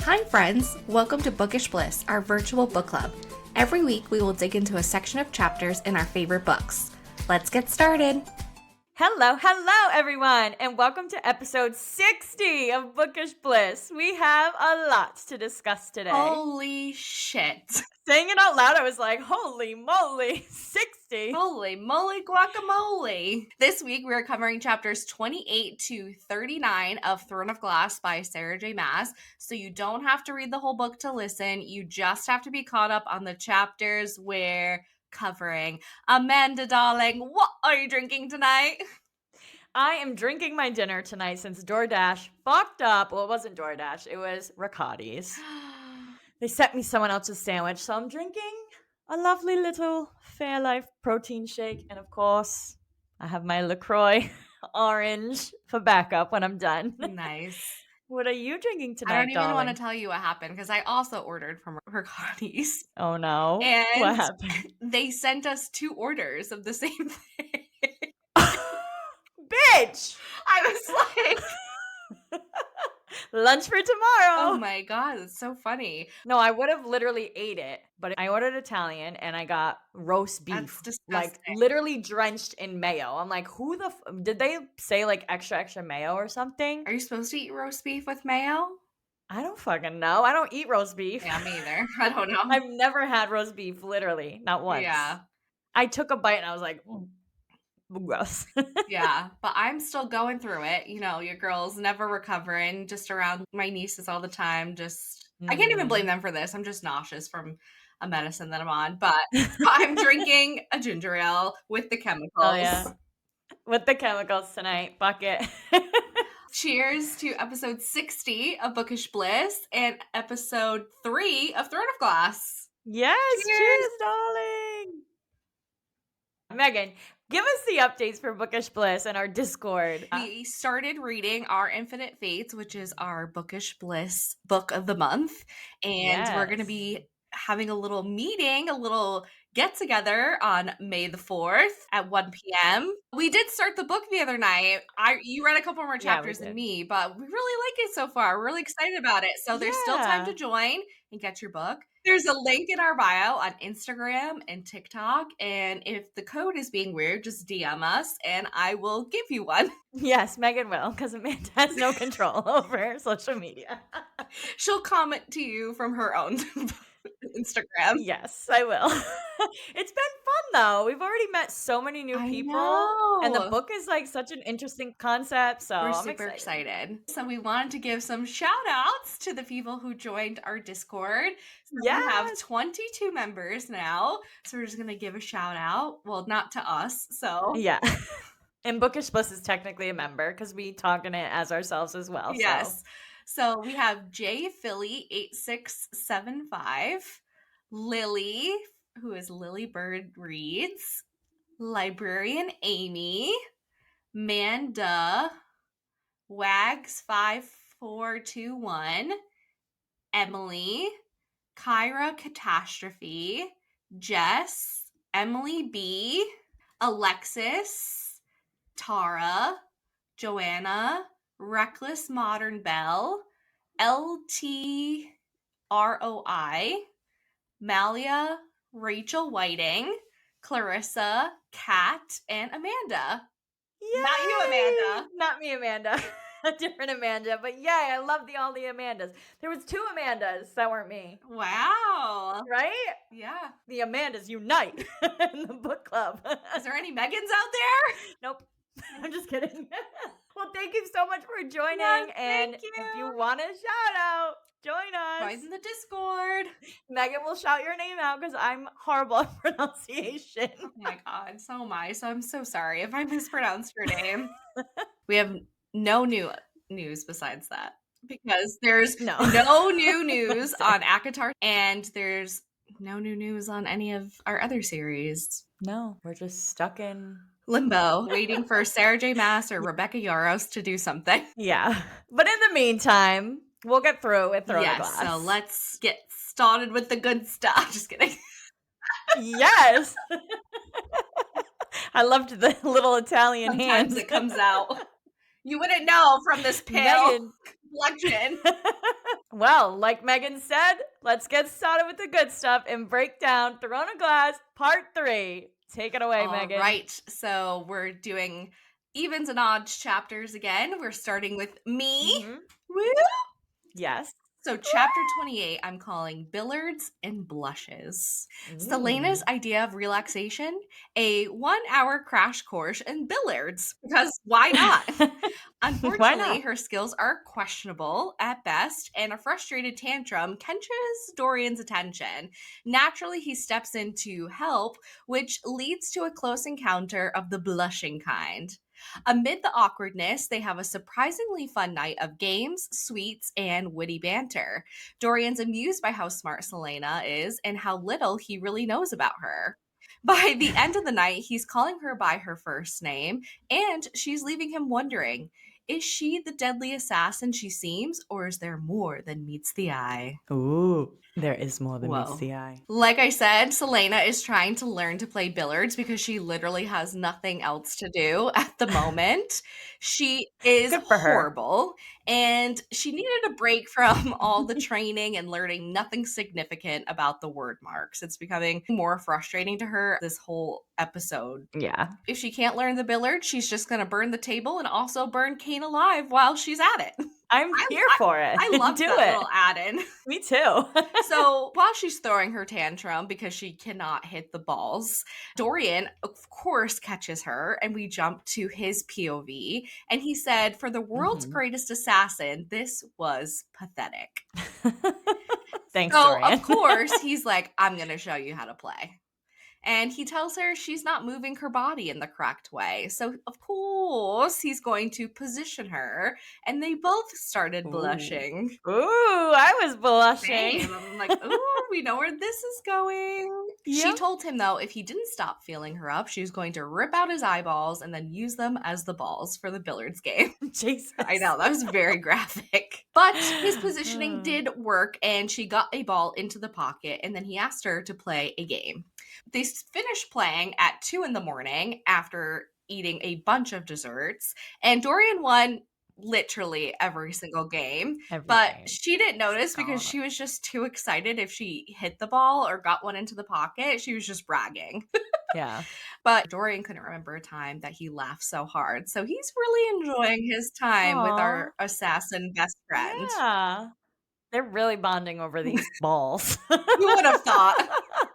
Hi friends, welcome to Bookish Bliss, our virtual book club. Every week we will dig into a section of chapters in our favorite books. Let's get started. Hello everyone, and welcome to episode 60 of Bookish Bliss. We have a lot to discuss today. Holy shit. Saying it out loud, I was like, holy moly, 60. Holy moly guacamole. This week we are covering chapters 28 to 39 of Throne of Glass by Sarah J. Maas. So you don't have to read the whole book to listen. You just have to be caught up on the chapters we're covering. Amanda, darling, what are you drinking tonight? I am drinking my dinner tonight since DoorDash fucked up. Well, it wasn't DoorDash, it was Riccati's. They sent me someone else's sandwich, so I'm drinking a lovely little Fairlife protein shake. And of course, I have my LaCroix orange for backup when I'm done. Nice. What are you drinking tonight, I don't even darling? want to tell you what happened because I also ordered from Riccati's. Oh no. And what happened? They sent us 2 orders of the same thing. Bitch! I was like, lunch for tomorrow. oh my god, it's so funny. No, I would have literally ate it, but I ordered Italian and I got roast beef, That's like disgusting. literally drenched in mayo. I'm like, who the did they say like extra mayo or something? Are you supposed to eat roast beef with mayo? I don't fucking know. I don't eat roast beef. Yeah, me either. I don't know. I've never had roast beef, literally, not once. Yeah. I took a bite and I was like, gross. Yeah, but I'm still going through it. You know, your girl's never recovering, just around my nieces all the time. I can't even blame them for this. I'm just nauseous from a medicine that I'm on. But I'm drinking a ginger ale with the chemicals. Oh, yeah. With the chemicals tonight. Bucket. Cheers to episode 60 of Bookish Bliss and episode 3 of Throne of Glass. Yes, cheers, darling. Megan, give us the updates for Bookish Bliss and our Discord. We started reading Our Infinite Fates, which is our Bookish Bliss book of the month. And we're going to be having a little meeting, a little get-together on May the 4th at 1 p.m. We did start the book the other night. You read a couple more chapters than me, but we really like it so far. We're really excited about it. So there's still time to join and get your book. There's a link in our bio on Instagram and TikTok. And if the code is being weird, just DM us and I will give you one. Yes, Megan will, because Amanda has no control over social media. She'll comment to you from her own Instagram. Yes, I will. It's been fun though. We've already met so many new people. And the book is like such an interesting concept. So we're super excited. So we wanted to give some shout outs to the people who joined our Discord. So we have 22 members now. So we're just going to give a shout out. Well, not to us. So yeah. And Bookish Bliss is technically a member because we talk in it as ourselves as well. Yes. So we have J Philly 8675, Lily, who is Lily Bird Reads, Librarian Amy, Manda, Wags 5421, Emily, Kyra Catastrophe, Jess, Emily B, Alexis, Tara, Joanna, Reckless Modern Belle, LTROI, Malia, Rachel Whiting, Clarissa, Kat, and Amanda. Yay! Not you, Amanda. Not me, Amanda. A different Amanda. But yay, I love all the Amandas. There was 2 Amandas that weren't me. Wow. Right? Yeah. The Amandas unite in the book club. Is there any Megans out there? Nope. I'm just kidding. Well, thank you so much for joining. Yes, and if you want a shout out, join us. Join the Discord. Megan will shout your name out because I'm horrible at pronunciation. Oh my God, so am I. So I'm so sorry if I mispronounced your name. We have no new news besides that because there's no new news on ACOTAR and there's no new news on any of our other series. No, we're just stuck in limbo, waiting for Sarah J. Maas or Rebecca Yarros to do something. Yeah. But in the meantime, we'll get through with Throne of Glass. So let's get started with the good stuff. Just kidding. Yes. I loved the little Italian Sometimes hands. it comes out. You wouldn't know from this pale complexion. Well, like Megan said, let's get started with the good stuff and break down Throne of Glass Part 3. Take it away, All Megan. right. So we're doing evens and odds chapters again. We're starting with me. Mhm. Woo! Yes. So, chapter 28, I'm calling Billards and Blushes. Selena's Mm. idea of relaxation, a 1 hour crash course in billiards. Because why not? Why Unfortunately, not? her skills are questionable at best, and a frustrated tantrum catches Dorian's attention. Naturally, he steps in to help, which leads to a close encounter of the blushing kind. Amid the awkwardness, they have a surprisingly fun night of games, sweets, and witty banter. Dorian's amused by how smart Selena is and how little he really knows about her. By the end of the night, he's calling her by her first name, and she's leaving him wondering, is she the deadly assassin she seems, or is there more than meets the eye? Ooh, there is more than meets Whoa. the eye. Like I said, Selena is trying to learn to play billiards because she literally has nothing else to do at the moment. She is Good for her. horrible and she needed a break from all the training and learning nothing significant about the word marks. It's becoming more frustrating to her this whole episode. Yeah. If she can't learn the billiards, she's just going to burn the table and also burn Kane alive while she's at it. I'm I, here I, for it. I loved Do that it. little add in. Me too. So while she's throwing her tantrum because she cannot hit the balls, Dorian, of course, catches her, and we jump to his POV. And he said, for the world's Mhm. greatest assassin, this was pathetic. Thanks, So, of Dorian. course, he's like, I'm going to show you how to play. And he tells her she's not moving her body in the correct way. So, of course, he's going to position her. And they both started Ooh. blushing. Ooh, I was blushing. Same. I'm like, ooh, we know where this is going. She Yep. told him, though, if he didn't stop feeling her up, she was going to rip out his eyeballs and then use them as the balls for the billiards game. Jesus. I know, that was very graphic. But his positioning did work, and she got a ball into the pocket, and then he asked her to play a game. They finished playing at 2 in the morning after eating a bunch of desserts, and Dorian won literally every single game, Every but game. she didn't notice because Stop. she was just too excited if she hit the ball or got one into the pocket. She was just bragging. Yeah. But Dorian couldn't remember a time that he laughed so hard. So he's really enjoying his time with Aw. our assassin best friend. Yeah. They're really bonding over these balls. Who would have thought?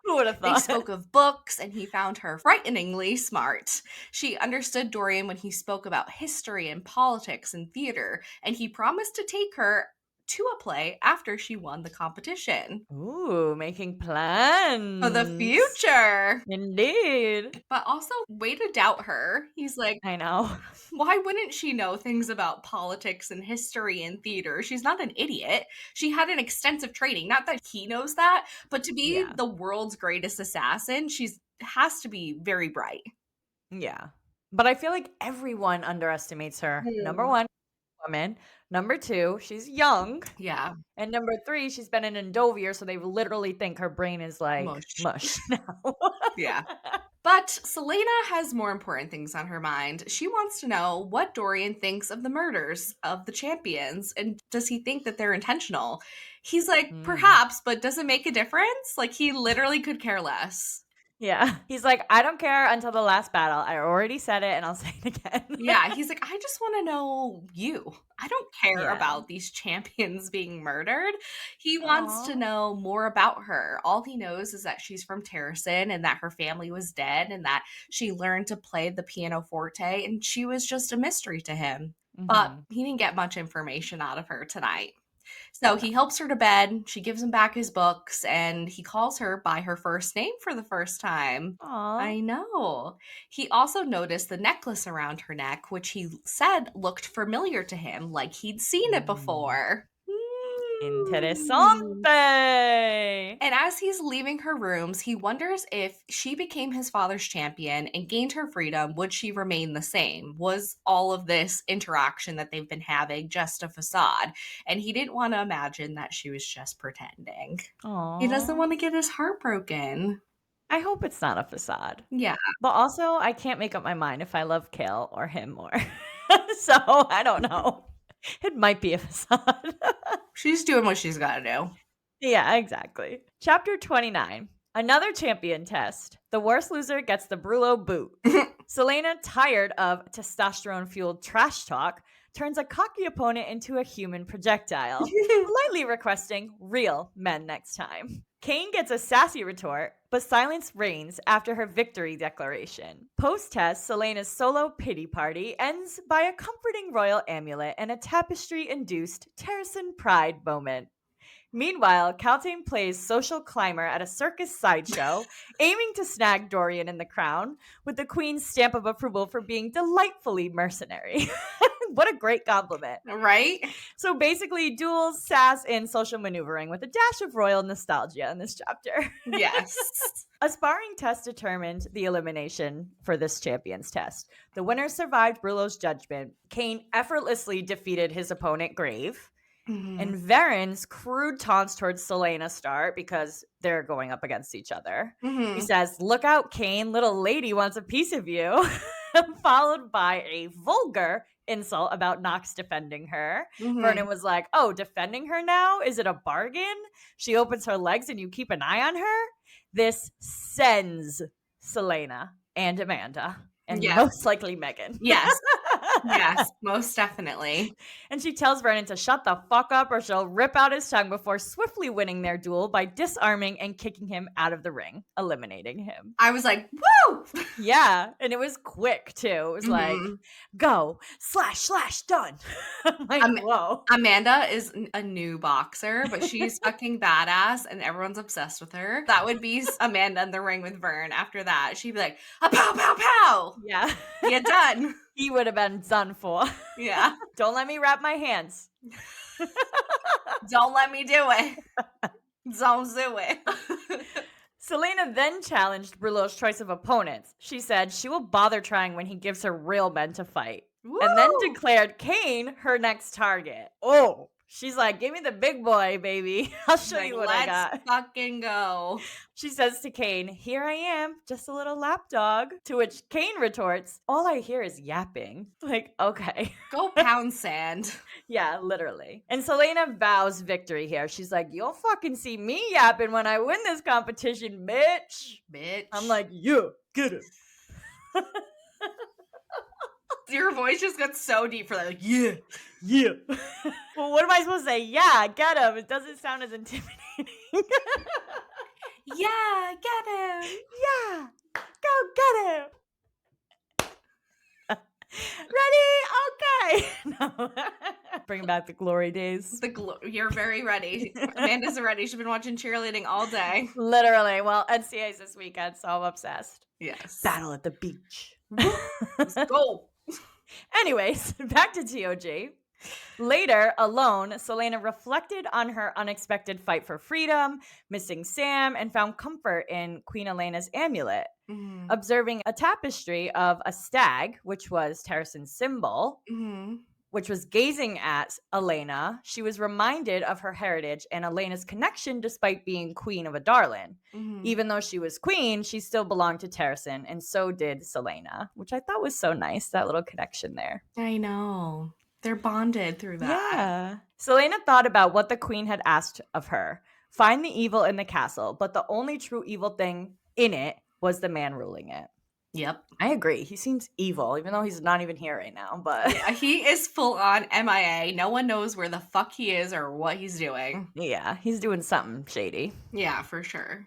Who would have They thought? spoke of books, and he found her frighteningly smart. She understood Dorian when he spoke about history and politics and theater, and he promised to take her to a play after she won the competition. Ooh, making For the plans. future. Indeed. But also, way to doubt her. He's like, I know. why wouldn't she know things about politics and history and theater? She's not an idiot. She had an extensive training. Not that he knows that, but to be Yeah. the world's greatest assassin, she's has to be very bright. Yeah. But I feel like everyone underestimates her. Number Mm. 1, woman. Number 2, she's young. Yeah, And number 3, she's been in Endovier, so they literally think her brain is like mush. mush now. Yeah. But Selena has more important things on her mind. She wants to know what Dorian thinks of the murders of the champions, and does he think that they're intentional? He's like, Mm. perhaps, but does it make a difference? Like, he literally could care less. Yeah. He's like, I don't care until the last battle. I already said it and I'll say it again. Yeah, he's like, I just want to know you. I don't care Yeah. about these champions being murdered. He wants to Aw. know more about her. All he knows is that she's from Terracin and that her family was dead and that she learned to play the pianoforte and she was just a mystery to him. But Mhm. he didn't get much information out of her tonight. So No. he helps her to bed. She gives him back his books and he calls her by her first name for the first time. Aw. I know. He also noticed the necklace around her neck, which he said looked familiar to him, like he'd seen it Mm. before. Interessante. And as he's leaving her rooms, he wonders if she became his father's champion and gained her freedom, would she remain the same? Was all of this interaction that they've been having just a facade? And he didn't want to imagine that she was just pretending. He doesn't Aw. want to get his heart broken. I hope it's not a facade. Yeah. But also, I can't make up my mind if I love Kale or him more. So, I don't know. It might be a facade. she's doing what she's got to do. Yeah, exactly. Chapter 29. Another champion test. The worst loser gets the Brullo boot. Selena, tired of testosterone-fueled trash talk, turns a cocky opponent into a human projectile, politely requesting real men next time. Kane gets a sassy retort, but silence reigns after her victory declaration. Post-test, Selena's solo pity party ends by a comforting royal amulet and a tapestry-induced Terrasen pride moment. Meanwhile, Caltaine plays social climber at a circus sideshow, aiming to snag Dorian in the crown, with the Queen's stamp of approval for being delightfully mercenary. What a great compliment. Right? So basically, duels, sass, and social maneuvering with a dash of royal nostalgia in this chapter. Yes. A sparring test determined the elimination for this champions test. The winner survived Brullo's judgment. Kane effortlessly defeated his opponent, Grave. And Varen's crude taunts towards Selena start because they're going up against each other. He says, "Look out, Kane, little lady wants a piece of you," followed by a vulgar insult about Nox defending her. Vernon was like, "Oh, defending her now? Is it a bargain? She opens her legs and you keep an eye on her?" This sends Selena and Amanda, and most likely Megan. Yes. Yes, most definitely. And she tells Vernon to shut the fuck up or she'll rip out his tongue before swiftly winning their duel by disarming and kicking him out of the ring, eliminating him. I was like, woo! Yeah, and it was quick too. It was like, go, slash, done. Like, whoa. Amanda is a new boxer, but she's fucking badass and everyone's obsessed with her. That would be Amanda in the ring with Vern after that. She'd be like, a pow, pow, pow! Yeah. You're done. He would have been done for. Yeah. Don't let me wrap my hands. Don't let me do it. Don't do it. Selena then challenged Brullo's choice of opponents. She said she will bother trying when he gives her real men to fight. Woo! And then declared Kane her next target. Oh, she's like, give me the big boy, baby. I'll show you what I got. Let's fucking go. She says to Kane, here I am, just a little lapdog. To which Kane retorts, all I hear is yapping. Like, okay. Go pound sand. Yeah, literally. And Selena vows victory here. She's like, you'll fucking see me yapping when I win this competition, bitch. Bitch. I'm like, yeah, get him. Your voice just got so deep for that. Like, yeah. Well, what am I supposed to say? Yeah, get him. It doesn't sound as intimidating. Yeah, get him. Yeah, go get him. Ready? Okay. No. Bring back the glory days. You're very ready. Amanda's ready. She's been watching cheerleading all day. Literally. Well, NCAA's this weekend, so I'm obsessed. Yes. Battle at the beach. Let's go. Anyways, back to TOG. Later, alone, Selena reflected on her unexpected fight for freedom, missing Sam, and found comfort in Queen Elena's amulet. Observing a tapestry of a stag, which was Terrasen's symbol, which was gazing at Elena, she was reminded of her heritage and Elena's connection despite being queen of a Darlin. Even though she was queen, she still belonged to Terrasen, and so did Selena, which I thought was so nice, that little connection there. I know. They're bonded through that. Yeah. Selena thought about what the queen had asked of her. Find the evil in the castle, but the only true evil thing in it was the man ruling it. Yep. I agree. He seems evil, even though he's not even here right now. But yeah, he is full on MIA. No one knows where the fuck he is or what he's doing. Yeah, he's doing something shady. Yeah, for sure.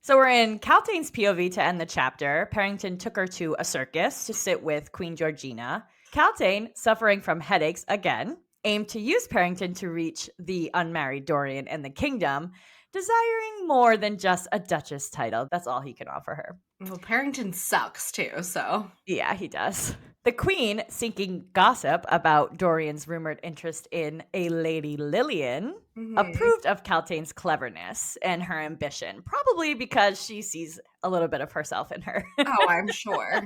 So we're in Caltaine's POV to end the chapter. Parrington took her to a circus to sit with Queen Georgina. Caltaine, suffering from headaches again, aimed to use Parrington to reach the unmarried Dorian and the kingdom, desiring more than just a duchess title. That's all he can offer her. Well, Parrington sucks too, so. Yeah, he does. The queen, seeking gossip about Dorian's rumored interest in a Lady Lillian, approved of Caltaine's cleverness and her ambition, probably because she sees a little bit of herself in her. Oh, I'm sure.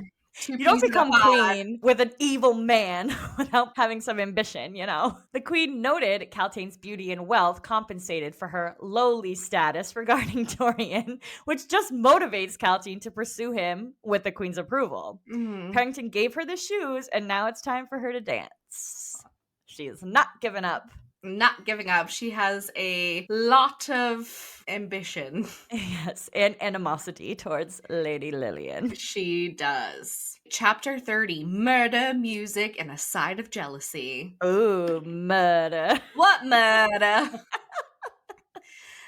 You don't become queen with an evil man without having some ambition, you know? The queen noted Caltaine's beauty and wealth compensated for her lowly status regarding Dorian, which just motivates Caltaine to pursue him with the queen's approval. Parrington gave her the shoes, and now it's time for her to dance. She is not giving up. not giving up. She has a lot of ambition. Yes, and animosity towards Lady Lillian. She does. Chapter 30, Murder, Music, and a Side of Jealousy. Ooh, murder. What murder?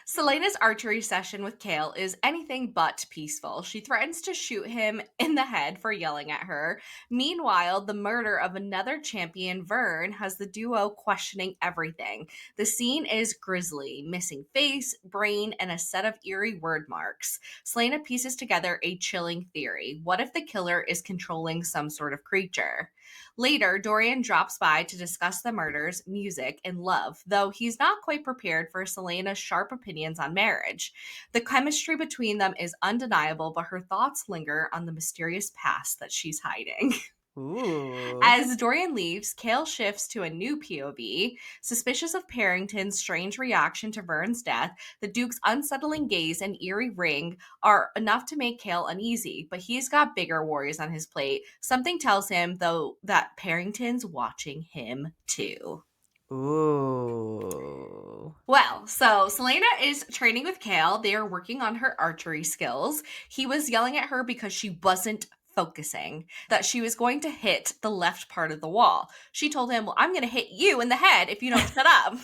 Selena's archery session with Kale is anything but peaceful. She threatens to shoot him in the head for yelling at her. Meanwhile, the murder of another champion, Vern, has the duo questioning everything. The scene is grisly, missing face, brain, and a set of eerie word marks. Selena pieces together a chilling theory. What if the killer is controlling some sort of creature? Later, Dorian drops by to discuss the murders, music, and love, though he's not quite prepared for Selena's sharp opinions on marriage. The chemistry between them is undeniable, but her thoughts linger on the mysterious past that she's hiding. Ooh. As Dorian leaves, Kale shifts to a new POV. Suspicious of Parrington's strange reaction to Vern's death, the Duke's unsettling gaze and eerie ring are enough to make Kale uneasy, but he's got bigger worries on his plate. Something tells him, though, that Parrington's watching him too. Ooh. Well, so Selena is training with Kale. They are working on her archery skills. He was yelling at her because she wasn't focusing, that she was going to hit the left part of the wall. She told him, "Well, I'm going to hit you in the head if you don't shut up."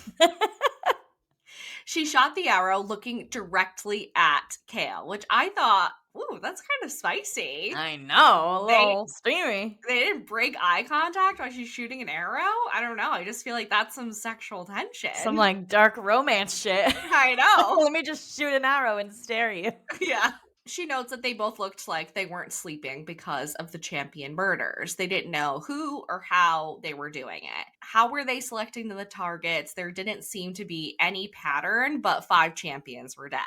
She shot the arrow looking directly at Kale, which I thought, ooh, that's kind of spicy. I know, a They little steamy. they didn't break eye contact while she's shooting an arrow. I don't know. I just feel like that's some sexual Some, tension. like, dark romance shit. I know. Let me just shoot an arrow and stare you. Yeah. She notes that they both looked like they weren't sleeping because of the champion murders. They didn't know who or how they were doing it. How were they selecting the targets? There didn't seem to be any pattern, but 5 champions were dead.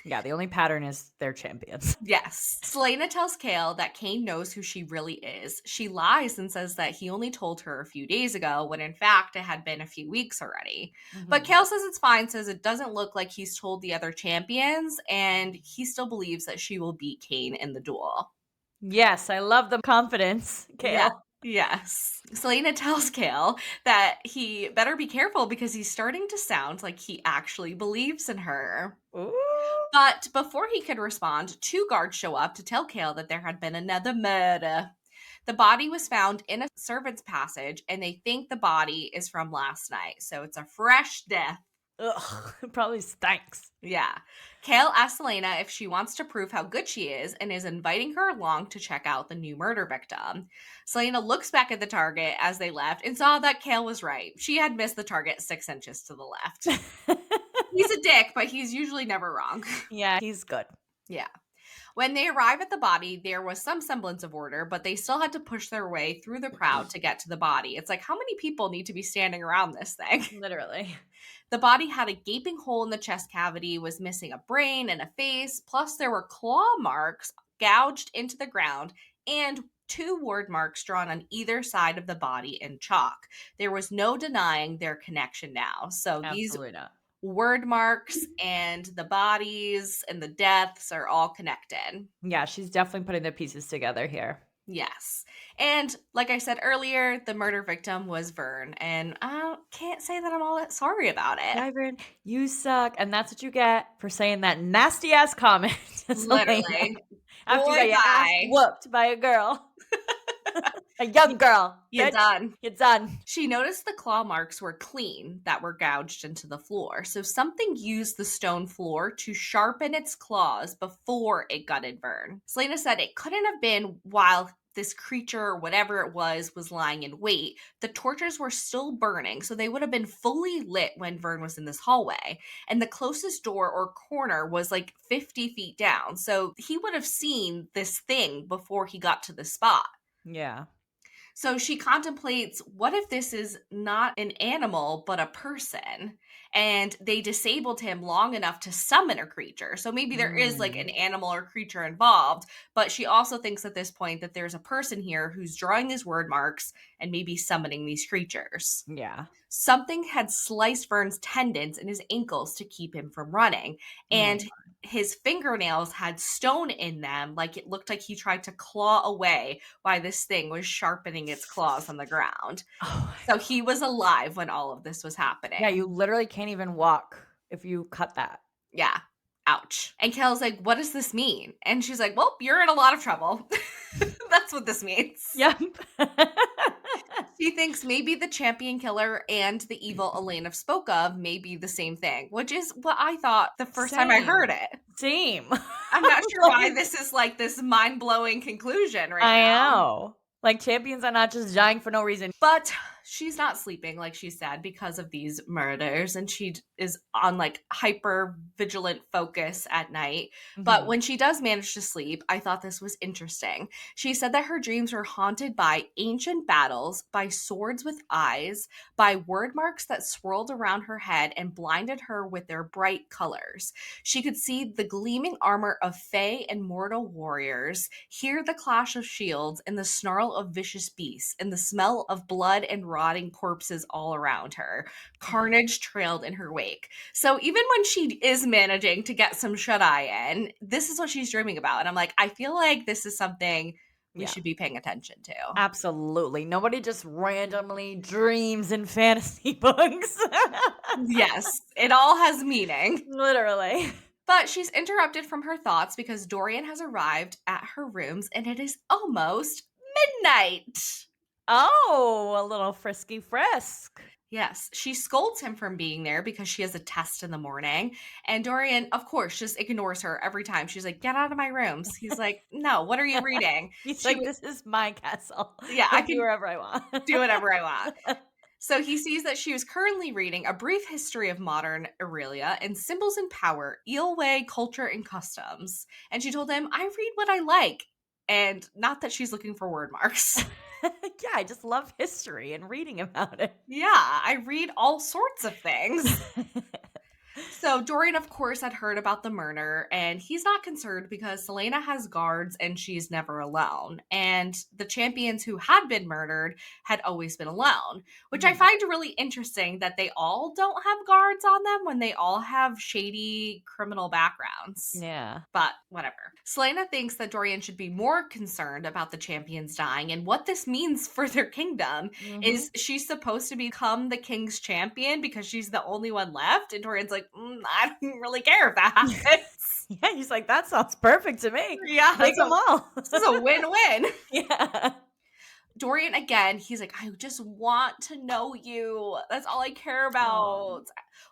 Yeah, the only pattern is they're champions. Yes. Selena tells Kale that Kane knows who she really is. She lies and says that he only told her a few days ago, when in fact it had been a few weeks already. But Mhm. Kale says it's fine, says it doesn't look like he's told the other champions, and he still believes that she will beat Kane in the duel. Yes, I love the confidence, Yeah. Kale. Yes. Selena tells Kale that he better be careful because he's starting to sound like he actually believes in her. Ooh. But before he could respond, 2 guards show up to tell Kale that there had been another murder. The body was found in a servant's passage, and they think the body is from last night. So it's a fresh death. Ugh, it probably stinks. Yeah. Kale asks Selena if she wants to prove how good she is inviting her along to check out the new murder victim. Selena looks back at the target as they left and saw that Kale was right. She had missed the target 6 inches to the left. He's a dick, but he's usually never wrong. Yeah, he's good. Yeah. When they arrive at the body, there was some semblance of order, but they still had to push their way through the crowd to get to the body. It's like, how many people need to be standing around this thing? Literally. The body had a gaping hole in the chest cavity, was missing a brain and a face, plus there were claw marks gouged into the ground and 2 word marks drawn on either side of the body in chalk. There was no denying their connection now. So these Absolutely not. word marks and the bodies and the deaths are all connected. Yeah, she's definitely putting the pieces together here. Yes. And like I said earlier, the murder victim was Vern. And I can't say that I'm all that sorry about it. Wyvern, you suck. And that's what you get for saying that nasty ass comment to Selena Literally. after you Boy, got your ass bye. whooped by a girl. A young girl. You're Bitch. done. You're done. She noticed the claw marks were clean that were gouged into the floor. So something used the stone floor to sharpen its claws before it gutted Vern. Selena said it couldn't have been while this creature or whatever it was lying in wait. The torches were still burning, so they would have been fully lit when Vern was in this hallway. And the closest door or corner was like 50 feet down. So he would have seen this thing before he got to the spot. Yeah. So she contemplates, what if this is not an animal, but a person? And they disabled him long enough to summon a creature. So maybe there is like an animal or creature involved. But she also thinks at this point that there's a person here who's drawing these word marks and maybe summoning these creatures. Yeah. Something had sliced Vern's tendons in his ankles to keep him from running. Oh my And God. his fingernails had stone in them, like it looked like he tried to claw away while this thing was sharpening its claws on the ground. Oh my So god. he was alive when all of this was Yeah, you happening. literally can't even walk if you cut that. Yeah. Ouch. And Kale's like, "What does this mean?" And she's like, "Well, you're in a lot of trouble." That's what this means. Yep. She thinks maybe the champion killer and the evil Elena spoke of may be the same thing, which is what I thought the first time I heard Same. it. Same. I'm not sure why Like, this is like this mind-blowing conclusion right I now. know. Like, champions are not just dying for no reason. But she's not sleeping, like she said, because of these murders, and is on like hyper vigilant focus at night. But Mhm. when she does manage to sleep, I thought this was interesting. She said that her dreams were haunted by ancient battles, by swords with eyes, by word marks that swirled around her head and blinded her with their bright colors. She could see the gleaming armor of Fey and mortal warriors, hear the clash of shields and the snarl of vicious beasts, and the smell of blood and rotting corpses all around her. Carnage trailed in her wake. So even when she is managing to get some shut eye in, this is what she's dreaming about. And I'm like, I feel like this is something we Yeah. should be paying attention to. Absolutely. Nobody just randomly dreams in fantasy books. Yes, it all has meaning. Literally. But she's interrupted from her thoughts because Dorian has arrived at her rooms and it is almost midnight. Oh, a little frisky frisk. Yes, she scolds him from being there because she has a test in the morning. And Dorian, of course, just ignores her every time. She's like, "Get out of my rooms." He's like, "No, what are you reading?" He's She like, was, "This is my castle. yeah, I I'll be can wherever I want." do whatever I want. So he sees that she was currently reading A Brief History of Modern Aurelia and Symbols and Power, Eelway Culture and Customs. And she told him, "I read what I like." And not that she's looking for word marks. Yeah, I just love history and reading about it. Yeah, I read all sorts of things. So Dorian, of course, had heard about the murder, and he's not concerned because Selena has guards and she's never alone. And the champions who had been murdered had always been alone, which I Mhm. find really interesting that they all don't have guards on them when they all have shady criminal backgrounds. Yeah. But whatever. Selena thinks that Dorian should be more concerned about the champions dying and what this means for their kingdom. Mhm. Is she supposed to become the king's champion because she's the only one left? And Dorian's like, I don't really care if that happens. Yeah, he's like, "That sounds perfect to me. Yeah, Take them all." this is a win-win. Yeah. Dorian again, he's like, "I just want to know you. That's all I care Aw. about.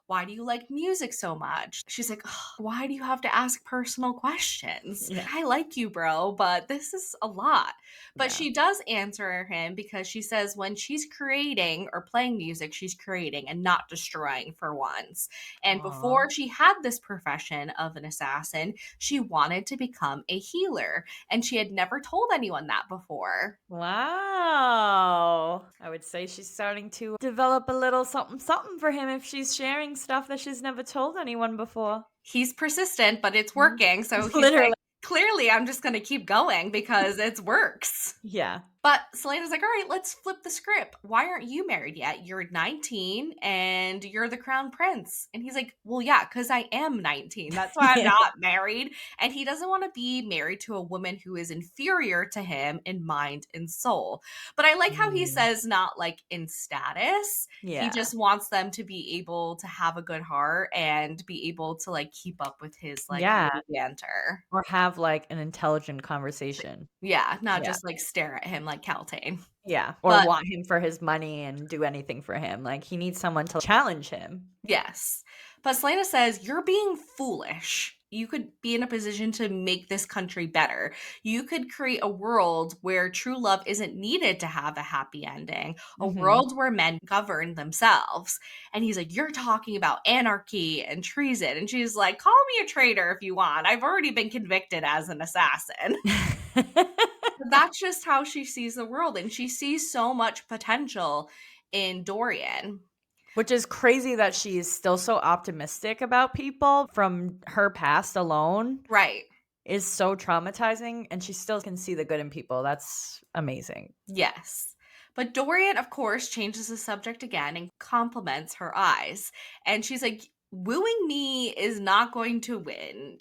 Why do you like music so much?" She's like, "Ugh, why do you have to ask personal questions? Yeah. I like you, bro, but this is a lot." But Yeah. she does answer him because she says when she's creating or playing music, she's creating and not destroying for once. And Aw. before she had this profession of an assassin, she wanted to become a healer, and she had never told anyone that before. Wow. I would say she's starting to develop a little something something for him if she's sharing stuff that she's never told anyone before. He's persistent, but it's Mhm. working. So he's like, Literally. clearly, I'm just going to keep going because it works. Yeah. But Selena's like, all right, let's flip the script. Why aren't you married yet? You're 19 and you're the crown prince. And he's like, well, yeah, because I am 19. That's why I'm Yeah. not married. And he doesn't want to be married to a woman who is inferior to him in mind and soul. But I like how he Mm. says, not like in status. He Yeah. just wants them to be able to have a good heart and be able to like keep up with his like Yeah. witty banter. Or have, like, an intelligent conversation. Yeah, not Yeah. just like stare at him like Caltane. Yeah, or But want him for his money and do anything for him, like, he needs someone to challenge him. yes. But Selena says, "You're being foolish. You could be in a position to make this country better. You could create a world where true love isn't needed to have a happy ending, a Mhm. world where men govern themselves." And he's like, "You're talking about anarchy and treason." And she's like, "Call me a traitor if you want. I've already been convicted as an assassin." That's just how she sees the world. And she sees so much potential in Dorian. Which is crazy that she's still so optimistic about people from her past alone Right. is so traumatizing, and she still can see the good in people, that's amazing. Yes. But Dorian, of course, changes the subject again and compliments her eyes. And she's like, wooing me is not going to win.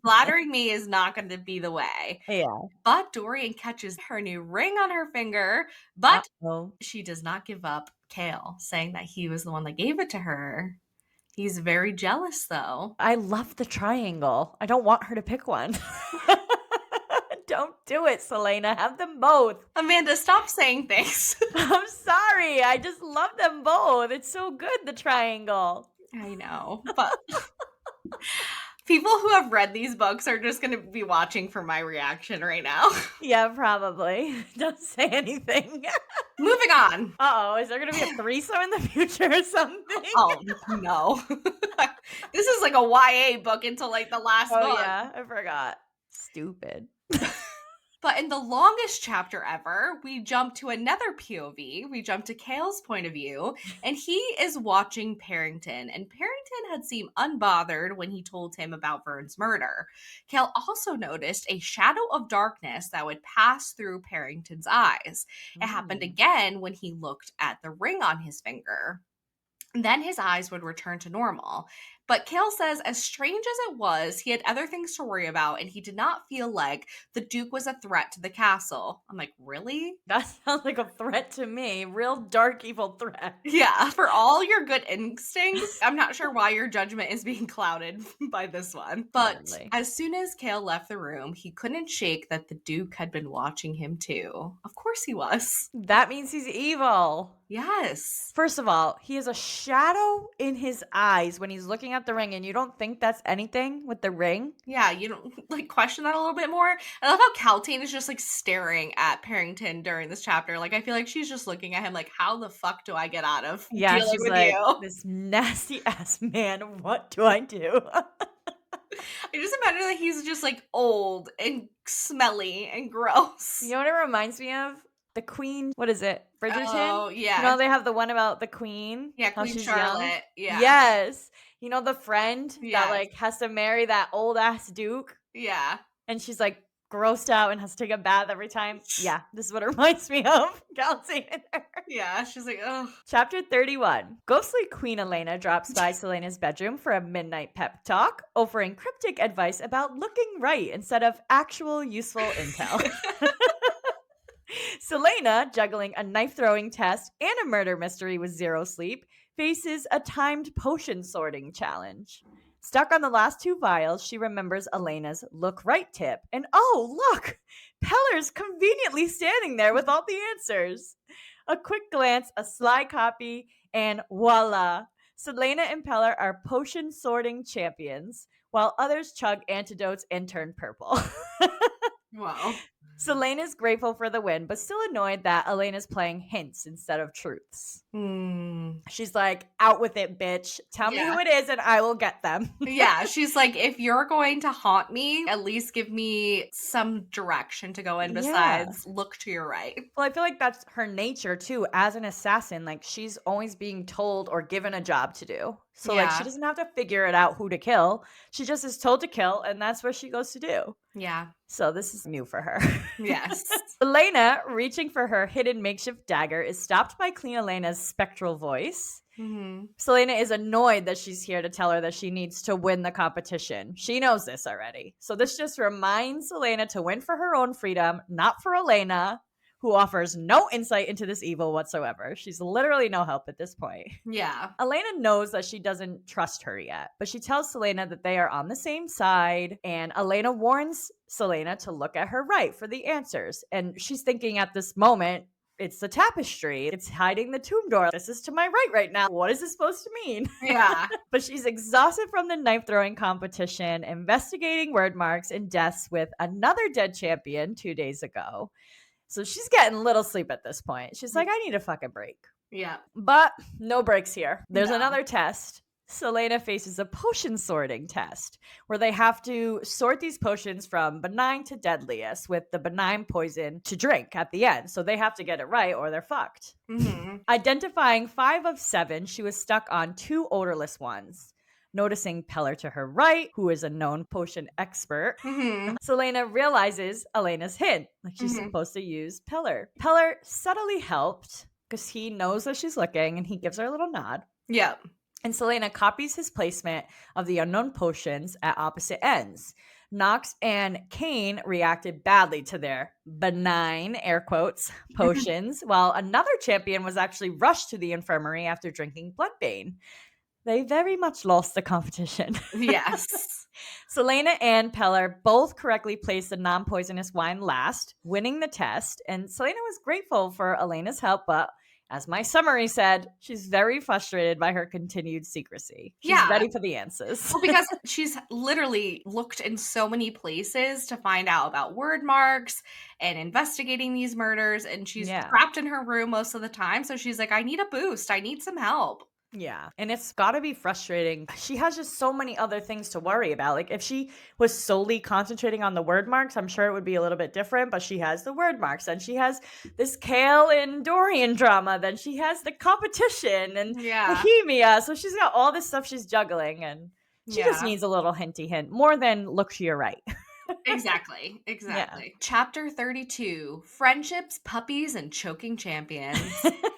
Flattering me is not going to be the way. Yeah. But Dorian catches her new ring on her finger, but Uh-oh. she does not give up Kale, saying that he was the one that gave it to her. He's very jealous, though. I love the triangle. I don't want her to pick one. Don't do it, Selena. Have them both. Amanda, stop saying things. I'm sorry. I just love them both. It's so good, the triangle. I know, but people who have read these books are just going to be watching for my reaction right now. Yeah, probably. Don't say anything. Moving on. Uh-oh, is there going to be a threesome in the future or something? Oh, no. This is like a YA book until like the last book. Oh, yeah, I forgot. Stupid. But in the longest chapter ever, we jump to another POV. We jump to Kale's point of view, and he is watching Parrington. And Parrington had seemed unbothered when he told him about Vern's murder. Kale also noticed a shadow of darkness that would pass through Parrington's eyes. It happened again when he looked at the ring on his finger. Then his eyes would return to normal. But Kale says, as strange as it was, he had other things to worry about, and he did not feel like the Duke was a threat to the castle. I'm like, really? That sounds like a threat to me. Real dark, evil threat. Yeah, for all your good instincts, I'm not sure why your judgment is being clouded by this one. But Totally. as soon as Kale left the room, he couldn't shake that the Duke had been watching him too. Of course he was. That means he's evil. Yes. First of all, he has a shadow in his eyes when he's looking at the ring, and you don't think that's anything with the ring? Yeah, you don't like question that a little bit more. I love how Caltane is just like staring at Parrington during this chapter. Like I feel like she's just looking at him like, how the fuck do I get out of dealing she's with like, you? this nasty ass man, what do I do? I just imagine that he's just like old and smelly and gross. You know what it reminds me of? The Queen, what is it? Bridgerton? Oh, You yeah. know, they have the one about the Queen. Yeah, how Queen she's Charlotte. young. Yeah. Yes. You know, the friend that Yes. like has to marry that old ass Duke, Yeah. and she's like grossed out and has to take a bath every time. Yeah, this is what it reminds me of. Calcine in her. Yeah, she's like, ugh. Chapter 31. Ghostly Queen Elena drops by Selena's bedroom for a midnight pep talk, offering cryptic advice about looking right instead of actual useful intel. Selena, juggling a knife-throwing test and a murder mystery with zero sleep, faces a timed potion sorting challenge. Stuck on the last two vials, she remembers Elena's look right tip. And oh, look! Peller's conveniently standing there with all the answers. A quick glance, a sly copy, and voila! Selena and Peller are potion sorting champions, while others chug antidotes and turn purple. Wow. Selena's grateful for the win, but still annoyed that Elena's playing hints instead of truths. She's like, out with it, bitch. Tell me who it is and I will get them. Yeah, she's like, if you're going to haunt me, at least give me some direction to go in besides look to your right. Well, I feel like that's her nature too. As an assassin, like she's always being told or given a job to do. So like she doesn't have to figure it out who to kill. She just is told to kill and that's what she goes to do. Yeah. So this is new for her. Yes. Elena, reaching for her hidden makeshift dagger, is stopped by Queen Elena's spectral voice. Selena is annoyed that she's here to tell her that she needs to win the competition. She knows this already. So this just reminds Selena to win for her own freedom, not for Elena, who offers no insight into this evil whatsoever. She's literally no help at this point. Yeah. Elena knows that she doesn't trust her yet, but she tells Selena that they are on the same side, and Elena warns Selena to look at her right for the answers. And she's thinking at this moment, it's the tapestry. It's hiding the tomb door. This is to my right now. What is this supposed to mean? Yeah. But she's exhausted from the knife throwing competition, investigating word marks and deaths with another dead champion 2 days ago. So she's getting little sleep at this point. She's like, I need a fucking break. Yeah. But no breaks here. There's another test. Selena faces a potion sorting test where they have to sort these potions from benign to deadliest with the benign poison to drink at the end. So they have to get it right or they're fucked. Identifying 5 of 7, she was stuck on 2 odorless ones. Noticing Peller to her right, who is a known potion expert, Selena realizes Elena's hint. Like she's supposed to use Peller. Peller subtly helped because he knows that she's looking and he gives her a little nod. Yep. And Selena copies his placement of the unknown potions at opposite ends. Nox and Kane reacted badly to their benign, air quotes, potions, while another champion was actually rushed to the infirmary after drinking Bloodbane. They very much lost the competition. Yes. Selena and Peller both correctly placed the non poisonous wine last, winning the test. And Selena was grateful for Elena's help, but as my summary said, she's very frustrated by her continued secrecy. She's Yeah. ready for the answers. Well, because she's literally looked in so many places to find out about word marks and investigating these murders, and she's Yeah. trapped in her room most of the time. So she's like, I need a boost. I need some help. Yeah. And it's got to be frustrating. She has just so many other things to worry about. Like, if she was solely concentrating on the word marks, I'm sure it would be a little bit different, but she has the word marks, and she has this Kale and Dorian drama, then she has the competition and Yeah. Bohemia. So she's got all this stuff she's juggling, and she just Yeah. needs a little hinty hint more than look to your right. Exactly. Yeah. Chapter 32, Friendships, Puppies, and Choking Champions.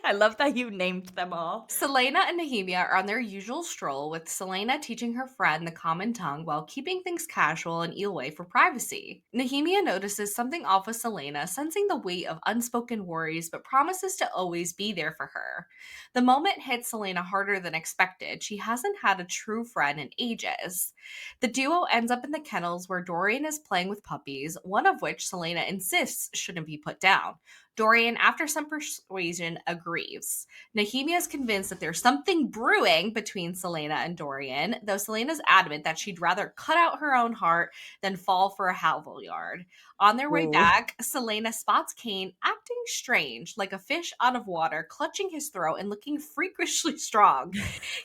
I love that you named them all. Selena and Nehemia are on their usual stroll, with Selena teaching her friend the common tongue while keeping things casual and Eelway for privacy. Nehemia notices something off with Selena, sensing the weight of unspoken worries, but promises to always be there for her. The moment hits Selena harder than expected. She hasn't had a true friend in ages. The duo ends up in the kennels where Dorian is playing with puppies, one of which Selena insists shouldn't be put down. Dorian, after some persuasion, agrees. Nehemia is convinced that there's something brewing between Selena and Dorian, though Selena's adamant that she'd rather cut out her own heart than fall for a Halvolyard. On their way Ooh. back, Selena spots Kane acting strange, like a fish out of water, clutching his throat and looking freakishly strong.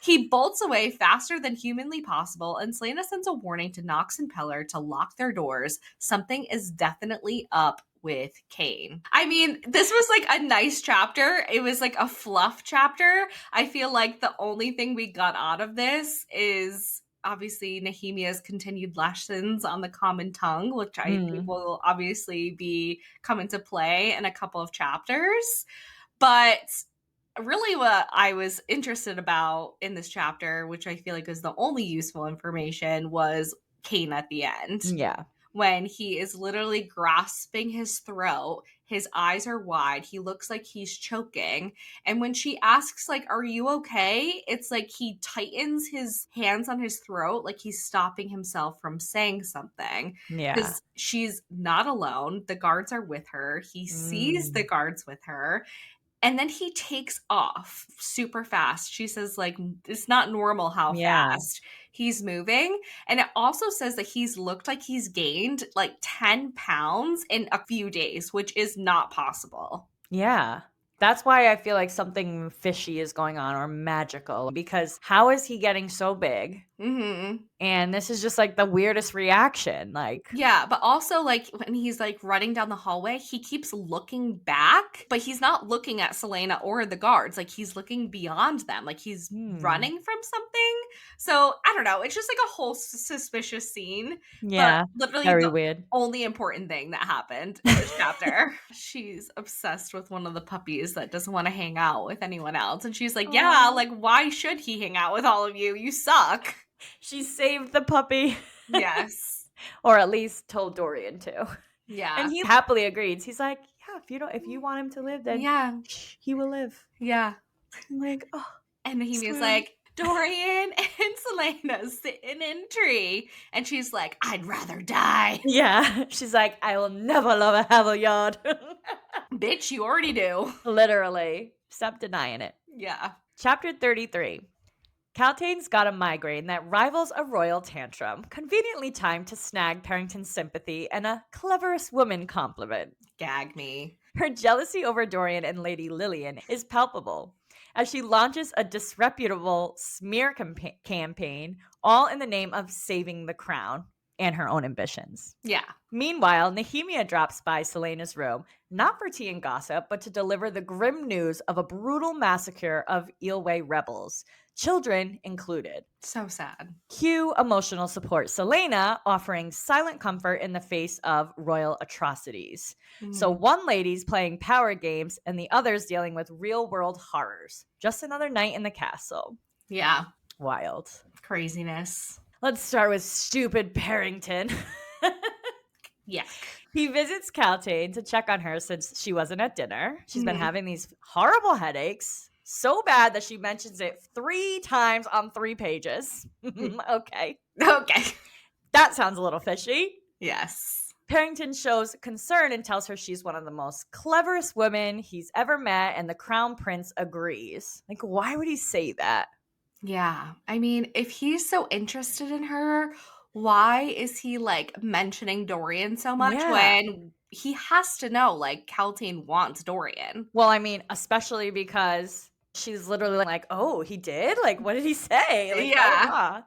He bolts away faster than humanly possible, and Selena sends a warning to Nox and Peller to lock their doors. Something is definitely up with Kane. I mean, this was like a nice chapter. It was like a fluff chapter. I feel like the only thing we got out of this is obviously Nehemia's continued lessons on the common tongue, which I think will obviously be come into play in a couple of chapters. But really what I was interested about in this chapter, which I feel like is the only useful information, was Kane at the end Yeah. when he is literally grasping his throat. His eyes are wide. He looks like he's choking. And when she asks, like, are you okay? It's like he tightens his hands on his throat, like he's stopping himself from saying something. Yeah. Because she's not alone. The guards are with her. He sees the guards with her. And then he takes off super fast. She says, like, it's not normal how fast he's moving. And it also says that he's looked like he's gained like 10 pounds in a few days, which is not possible. Yeah. That's why I feel like something fishy is going on or magical, because how is he getting so big? Mm-hmm. And this is just like the weirdest reaction. Like, Yeah, but also like when he's like running down the hallway, he keeps looking back, but he's not looking at Selena or the guards. Like he's looking beyond them, like he's running from something. So I don't know. It's just like a whole suspicious scene. yeah, But literally very the weird. only important thing that happened in this chapter. She's obsessed with one of the puppies that doesn't want to hang out with anyone else. And she's like, yeah, like why should he hang out with all of you? You suck. She saved the puppy. Yes. Or at least told Dorian to. Yeah. And he happily agrees. He's like, yeah, if you want him to live, then yeah, he will live. Yeah. I'm like, oh. And he was like, Dorian and Selena sitting in a tree. And she's like, I'd rather die. Yeah. She's like, I will never love a Haviljard. Bitch, you already do. Literally. Stop denying it. Yeah. Chapter 33. Caltain's got a migraine that rivals a royal tantrum, conveniently timed to snag Parrington's sympathy and a cleverest woman compliment. Gag me. Her jealousy over Dorian and Lady Lillian is palpable as she launches a disreputable smear campaign, all in the name of saving the crown and her own ambitions. Yeah. Meanwhile, Nehemia drops by Selena's room, not for tea and gossip, but to deliver the grim news of a brutal massacre of Eelway rebels, children included. So sad. Cue emotional support Selena, offering silent comfort in the face of royal atrocities. So one lady's playing power games and the other's dealing with real-world horrors. Just another night in the castle. Yeah. Wild. Craziness. Let's start with stupid Parrington. Yuck. He visits Caltaine to check on her since she wasn't at dinner. She's been Mhm. having these horrible headaches, so bad that she mentions it 3 times on 3 pages. Okay. Okay. That sounds a little fishy. Yes. Parrington shows concern and tells her she's one of the most cleverest women he's ever met, and the crown prince agrees. Like, why would he say that? Yeah. I mean, if he's so interested in her, why is he like mentioning Dorian so much Yeah. when he has to know like Caltine wants Dorian? Well, I mean, especially because she's literally like, "Oh, he did? Like, what did he say?" Like, blah, blah, Yeah. blah.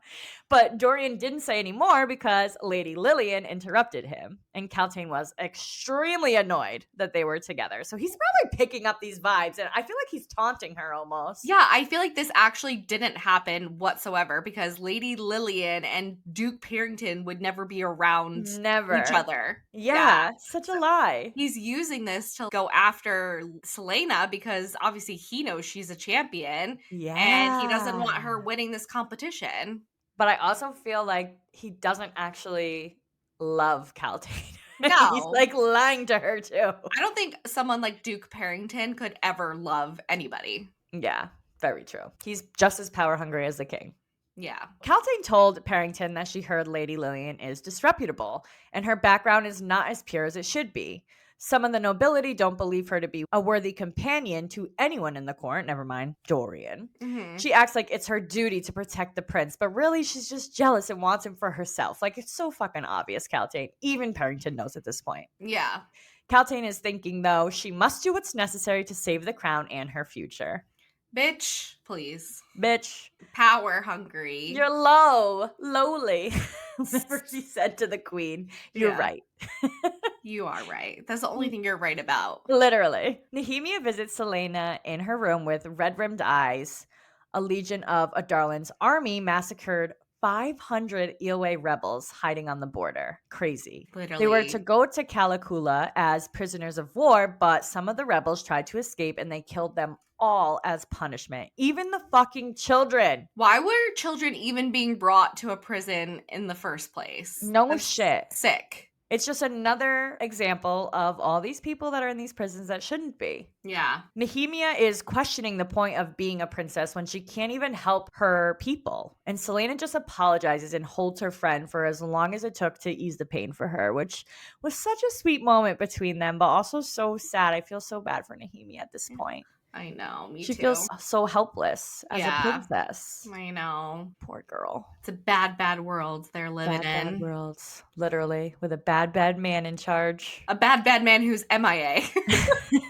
But Dorian didn't say any more because Lady Lillian interrupted him, and Caltaine was extremely annoyed that they were together. So he's probably picking up these vibes, and I feel like he's taunting her almost. Yeah, I feel like this actually didn't happen whatsoever because Lady Lillian and Duke Parrington would never be around each Never. other. Yeah. Yeah, such a lie. He's using this to go after Selena because obviously he knows she's a champion and he doesn't Yeah. want her winning this competition. But I also feel like he doesn't actually love Caltaine. He's No. like lying to her too. I don't think someone like Duke Parrington could ever love anybody. Yeah, very true. He's just as power hungry as the king. Yeah. Caltaine told Parrington that she heard Lady Lillian is disreputable, and her background is not as pure as it should be. Some of the nobility don't believe her to be a worthy companion to anyone in the court, never mind Dorian. Hmm. She acts like it's her duty to protect the prince, but really she's just jealous and wants him for herself. Like, it's so fucking obvious, Caltaine. Even Parrington knows at this point. Yeah. Caltaine is thinking, though, she must do what's necessary to save the crown and her future. Bitch, please. Bitch, Power hungry. you're lowly. Whatever she said to the queen. You're Yeah. right. You are right. That's the only thing you're right about. Literally. Nehemia visits Selena in her room with red-rimmed eyes. A legion of Adarlan's army massacred 500 Eoway rebels hiding on the border. Crazy. Literally. They were to go to Calicula as prisoners of war, but some of the rebels tried to escape and they killed them all as punishment. Even the fucking children. Why were children even being brought to a prison in the first place? No That's shit. sick. It's just another example of all these people that are in these prisons that shouldn't be. Yeah. Nehemia is questioning the point of being a princess when she can't even help her people. And Selena just apologizes and holds her friend for as long as it took to ease the pain for her, which was such a sweet moment between them, but also so sad. I feel so bad for Nehemia at this point. I know. Me She too. feels so helpless as a princess. I know. Poor girl. It's a bad, bad world they're living in. Bad worlds. Literally. With a bad man in charge. A bad, bad man who's MIA.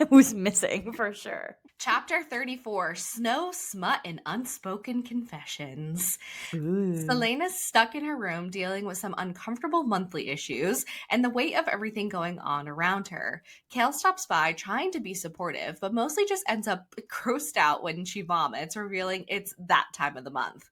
Who's missing for sure. Chapter 34, Snow, Smut, and Unspoken Confessions. Ooh. Selena's stuck in her room dealing with some uncomfortable monthly issues and the weight of everything going on around her. Kale stops by trying to be supportive, but mostly just ends up grossed out when she vomits, revealing it's that time of the month.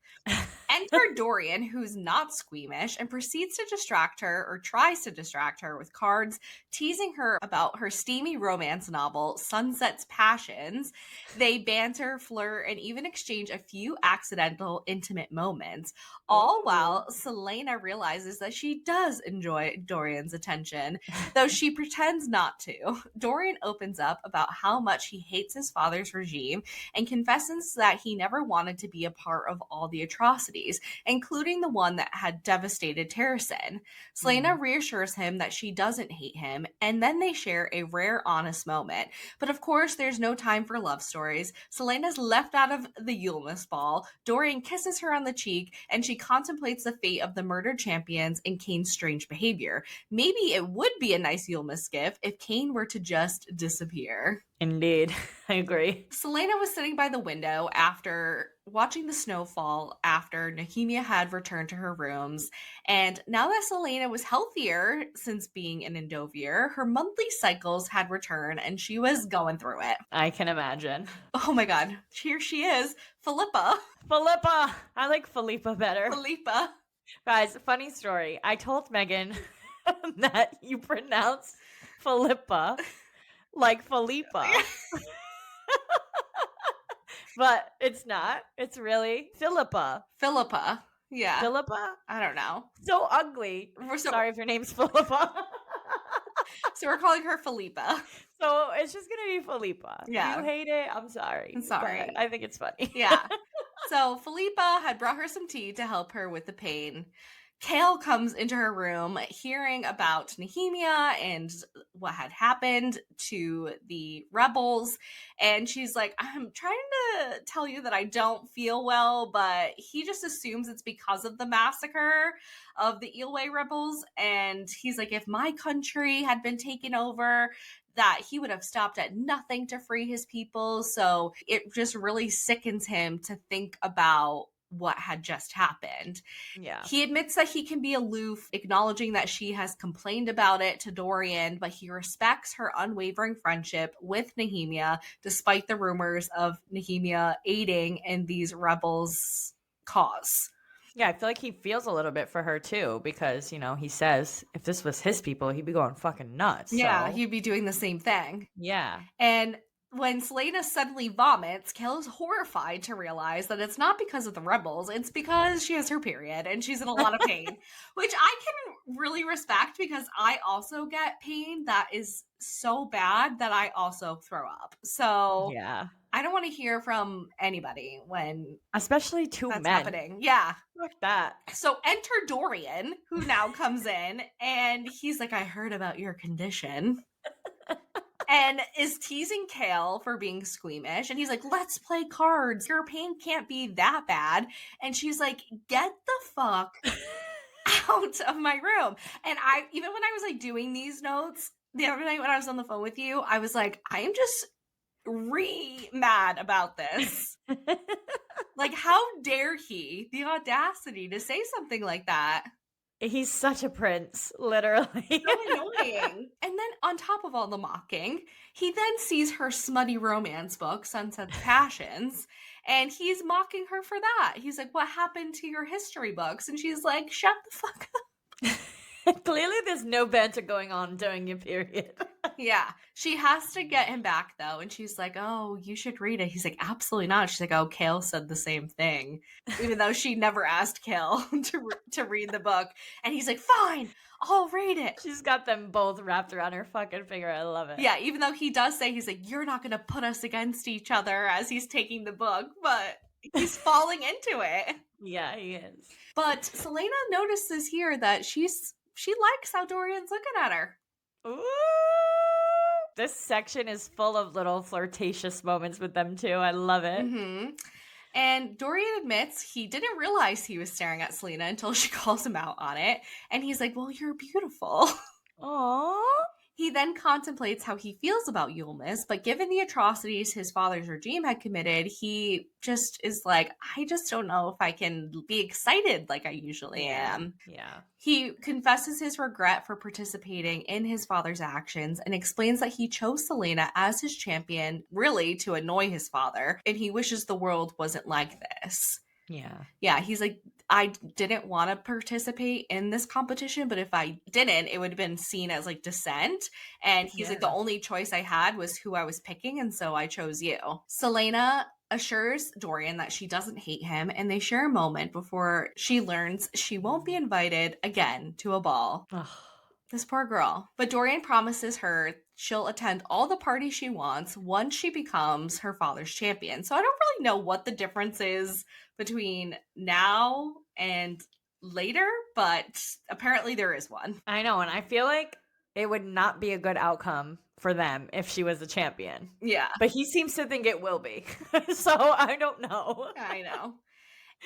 Enter Dorian, who's not squeamish, and proceeds to distract her, or tries to distract her, with cards, teasing her about her steamy romance novel, Sunset's Passions. They banter, flirt, and even exchange a few accidental, intimate moments, all while Selena realizes that she does enjoy Dorian's attention, though she pretends not to. Dorian opens up about how much he hates his father's regime and confesses that he never wanted to be a part of all the atrocities, including the one that had devastated Terrasen. Selena reassures him that she doesn't hate him, and then they share a rare, honest moment. But of course, there's no time for love stories. Selena's left out of the Yulemas ball. Dorian kisses her on the cheek, and she contemplates the fate of the murdered champions and Kane's strange behavior. Maybe it would be a nice Yulemas gift if Kane were to just disappear. Indeed. I agree. Selena was sitting by the window after watching the snowfall after Nehemia had returned to her rooms. And now that Selena was healthier since being an Endovier, her monthly cycles had returned and she was going through it. I can imagine. Oh my god, here she is, Philippa. Philippa! I like Philippa better. Philippa. Guys, funny story. I told Megan that you pronounce Philippa like Philippa. But it's not. It's really Philippa. Philippa. Yeah. Philippa? I don't know. So ugly. We're so Sorry if your name's Philippa. so we're calling her Philippa. So it's just gonna be Philippa. You Yeah. hate it? I'm I'm sorry, but sorry. I think it's funny. Yeah. So Philippa had brought her some tea to help her with the pain. Kale comes into her room hearing about Nehemia and what had happened to the rebels. And she's like, I'm trying to tell you that I don't feel well, but he just assumes it's because of the massacre of the Eelway rebels. And he's like, if my country had been taken over, that he would have stopped at nothing to free his people. So it just really sickens him to think about what had just happened. Yeah. He admits that he can be aloof, acknowledging that she has complained about it to Dorian, but he respects her unwavering friendship with Nehemia, despite the rumors of Nehemia aiding in these rebels' cause. Yeah, I feel like he feels a little bit for her too, because he says if this was his people, he'd be going fucking nuts. Yeah, So he'd be doing the same thing. yeah. And when Selena suddenly vomits, Kel is horrified to realize that it's not because of the rebels, it's because she has her period and she's in a lot of pain, which I can really respect because I also get pain that is so bad that I also throw up. So Yeah. I don't want to hear from anybody when Especially two that's men. happening. Yeah. Fuck that. So enter Dorian, who now comes in, and he's like, I heard about your condition. And is teasing Kale for being squeamish. And he's like, let's play cards. Your pain can't be that bad. And she's like, get the fuck out of my room. And even when I was like doing these notes the other night when I was on the phone with you, I was like, I am just mad about this. Like, how dare he, the audacity to say something like that? He's such a prince, literally. So annoying. And then on top of all the mocking, he then sees her smutty romance book, Sunset's Passions, and he's mocking her for that. He's like, what happened to your history books? And she's like, shut the fuck up. Clearly there's no banter going on during your period. Yeah. She has to get him back though. And she's like, oh, you should read it. He's like, absolutely not. She's like, oh, Kale said the same thing. Even though she never asked Kale to read the book. And he's like, fine, I'll read it. She's got them both wrapped around her fucking finger. I love it. Yeah, even though he does say, he's like, you're not going to put us against each other as he's taking the book, but he's falling into it. Yeah, he is. But Selena notices here that she likes how Dorian's looking at her. Ooh. This section is full of little flirtatious moments with them too. I love it. Mm-hmm. And Dorian admits he didn't realize he was staring at Selena until she calls him out on it. And he's like, well, you're beautiful. Aww. He then contemplates how he feels about Yulmus, but given the atrocities his father's regime had committed, he just is like, I just don't know if I can be excited like I usually am. Yeah. He confesses his regret for participating in his father's actions and explains that he chose Selena as his champion, really to annoy his father, and he wishes the world wasn't like this. Yeah. Yeah, he's like, I didn't want to participate in this competition, but if I didn't, it would have been seen as like dissent. And he's like, the only choice I had was who I was picking, and so I chose you. Selena assures Dorian that she doesn't hate him, and they share a moment before she learns she won't be invited again to a ball. Ugh. This poor girl. But Dorian promises her she'll attend all the parties she wants once she becomes her father's champion. So I don't really know what the difference is between now and later, but apparently there is one. I know, and I feel like it would not be a good outcome for them if she was the champion. Yeah. But he seems to think it will be. So I don't know. I know.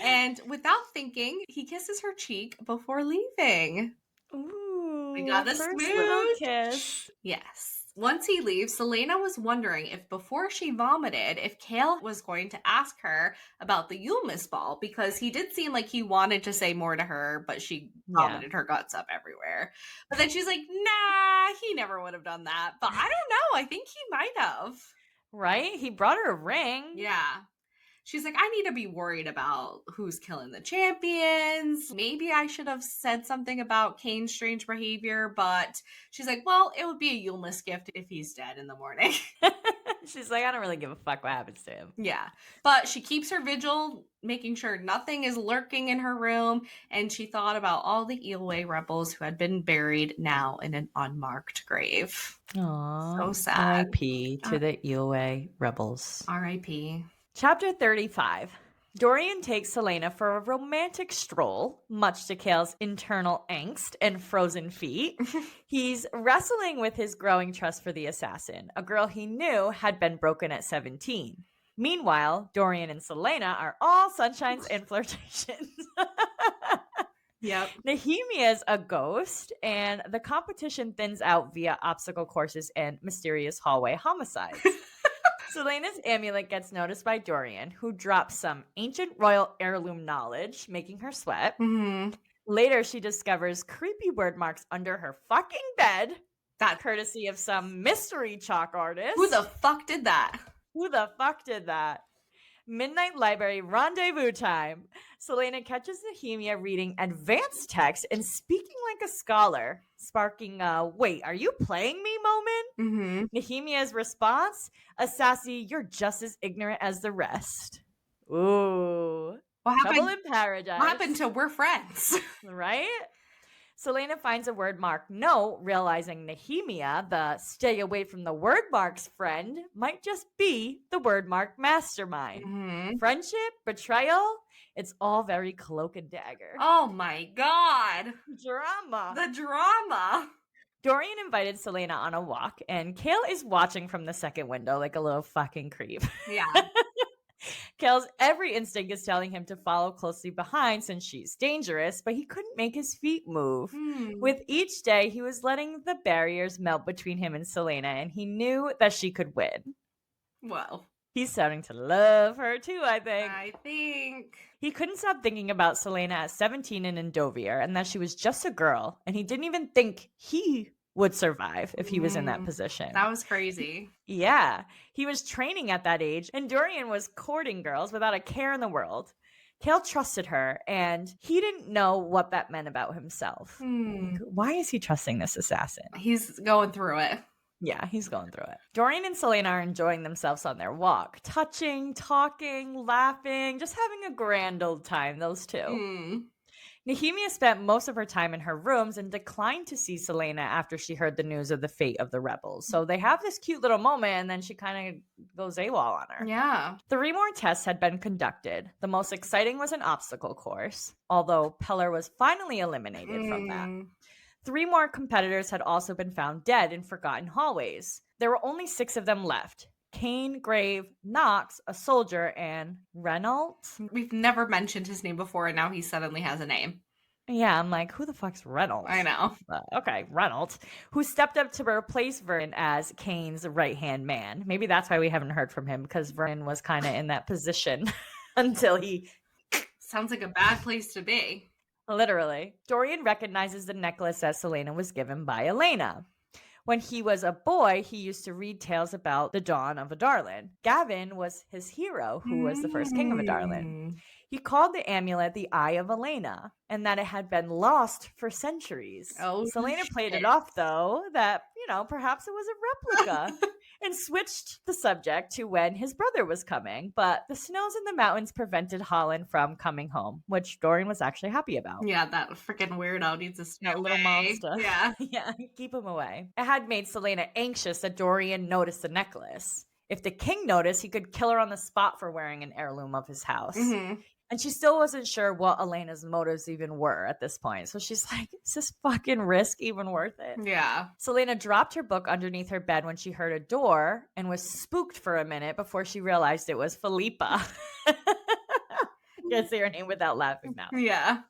And without thinking, he kisses her cheek before leaving. Ooh, We got a first smooch. little kiss. Yes. Once he leaves, Selena was wondering if before she vomited, if Kale was going to ask her about the Yulmus ball, because he did seem like he wanted to say more to her, but she vomited her guts up everywhere. But then she's like, nah, he never would have done that. But I don't know. I think he might have. Right? He brought her a ring. Yeah. She's like, I need to be worried about who's killing the champions. Maybe I should have said something about Kane's strange behavior, but she's like, well, it would be a Yulmus gift if he's dead in the morning. She's like, I don't really give a fuck what happens to him. Yeah. But she keeps her vigil, making sure nothing is lurking in her room. And she thought about all the Eelway rebels who had been buried now in an unmarked grave. Aww. So sad. R.I.P. to the Eelway rebels. R.I.P. Chapter 35. Dorian takes Selena for a romantic stroll, much to Kale's internal angst and frozen feet. He's wrestling with his growing trust for the assassin, a girl he knew had been broken at 17. Meanwhile, Dorian and Selena are all sunshines and flirtations. Yep. Nehemia is a ghost, and the competition thins out via obstacle courses and mysterious hallway homicides. Selena's amulet gets noticed by Dorian, who drops some ancient royal heirloom knowledge, making her sweat. Mm-hmm. Later, she discovers creepy word marks under her fucking bed, courtesy of some mystery chalk artist. Who the fuck did that? Who the fuck did that? Midnight Library rendezvous time. Selena catches Nehemia reading advanced text and speaking like a scholar, sparking a "wait, are you playing me" moment. Mm-hmm. Nehemia's response: "A sassy, you're just as ignorant as the rest." Ooh. Trouble in paradise. What happened to we're friends? Right? Selena finds a word mark note, realizing Nehemia, the stay away from the word marks friend, might just be the word mark mastermind. Mm-hmm. Friendship, betrayal, it's all very cloak and dagger. Oh my God. Drama. The drama. Dorian invited Selena on a walk, and Kale is watching from the second window like a little fucking creep. Yeah. Kale's every instinct is telling him to follow closely behind since she's dangerous, but he couldn't make his feet move. With each day, he was letting the barriers melt between him and Selena, and he knew that she could win. Well, he's starting to love her too, I think. He couldn't stop thinking about Selena at 17 in Endovier, and that she was just a girl, and he didn't even think he would survive if he was in that position. That was crazy. Yeah. He was training at that age, and Dorian was courting girls without a care in the world. Kale trusted her, and he didn't know what that meant about himself. Like, why is he trusting this assassin? He's going through it. Yeah, he's going through it. Dorian and Selena are enjoying themselves on their walk, touching, talking, laughing, just having a grand old time, those two. Nehemia spent most of her time in her rooms and declined to see Selena after she heard the news of the fate of the rebels. So they have this cute little moment, and then she kind of goes AWOL on her. Yeah. 3 more tests had been conducted. The most exciting was an obstacle course, although Peller was finally eliminated from that. 3 more competitors had also been found dead in forgotten hallways. There were only 6 of them left. Kane, Grave, Knox, a soldier, and Reynolds. We've never mentioned his name before, and now he suddenly has a name. Yeah, I'm like, who the fuck's Reynolds? I know. Okay, Reynolds, who stepped up to replace Vernon as Kane's right-hand man. Maybe that's why we haven't heard from him, because Vernon was kind of in that position until he... Sounds like a bad place to be. Literally. Dorian recognizes the necklace that Selena was given by Elena. When he was a boy, he used to read tales about the dawn of Adarlan. Gavin was his hero, who was the first king of Adarlan. He called the amulet the Eye of Elena, and that it had been lost for centuries. Selena played it off, though, that, perhaps it was a replica, and switched the subject to when his brother was coming. But the snows in the mountains prevented Holland from coming home, which Dorian was actually happy about. Yeah, that freaking weirdo needs to stay little monster. Yeah. Yeah, keep him away. It had made Selena anxious that Dorian noticed the necklace. If the king noticed, he could kill her on the spot for wearing an heirloom of his house. And she still wasn't sure what Elena's motives even were at this point. So she's like, is this fucking risk even worth it? Yeah. Selena dropped her book underneath her bed when she heard a door and was spooked for a minute before she realized it was Philippa. Can't say her name without laughing now. Yeah.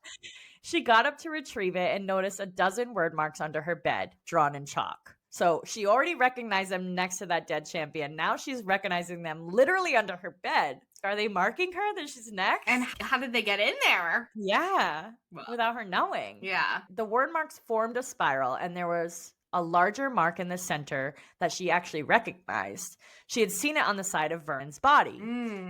She got up to retrieve it and noticed a dozen word marks under her bed, drawn in chalk. So she already recognized them next to that dead champion. Now she's recognizing them literally under her bed. Are they marking her that she's next? And how did they get in there? Yeah, without her knowing. Yeah. The word marks formed a spiral, and there was a larger mark in the center that she actually recognized. She had seen it on the side of Vernon's body.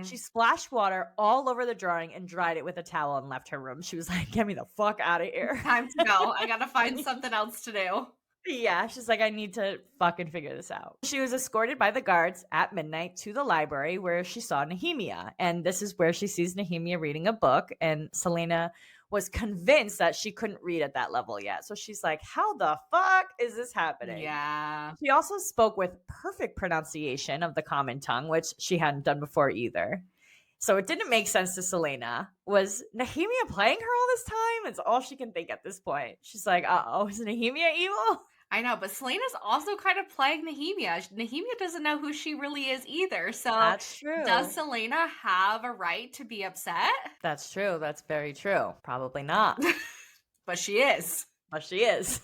She splashed water all over the drawing and dried it with a towel and left her room. She was like, get me the fuck out of here. Time to go. I gotta find something else to do. Yeah, she's like, "I need to fucking figure this out." She was escorted by the guards at midnight to the library where she saw Nehemia, and this is where she sees Nehemia reading a book, and Selena was convinced that she couldn't read at that level yet. So she's like, "How the fuck is this happening?" Yeah. She also spoke with perfect pronunciation of the common tongue, which she hadn't done before either. So it didn't make sense to Selena. Was Nehemia playing her all this time? It's all she can think at this point. She's like, "Uh-oh, is Nehemia evil?" I know, but Selena's also kind of playing Nehemia. Nehemia doesn't know who she really is either. So, That's does true. Selena have a right to be upset? That's true. That's very true. Probably not, But she is. but she is.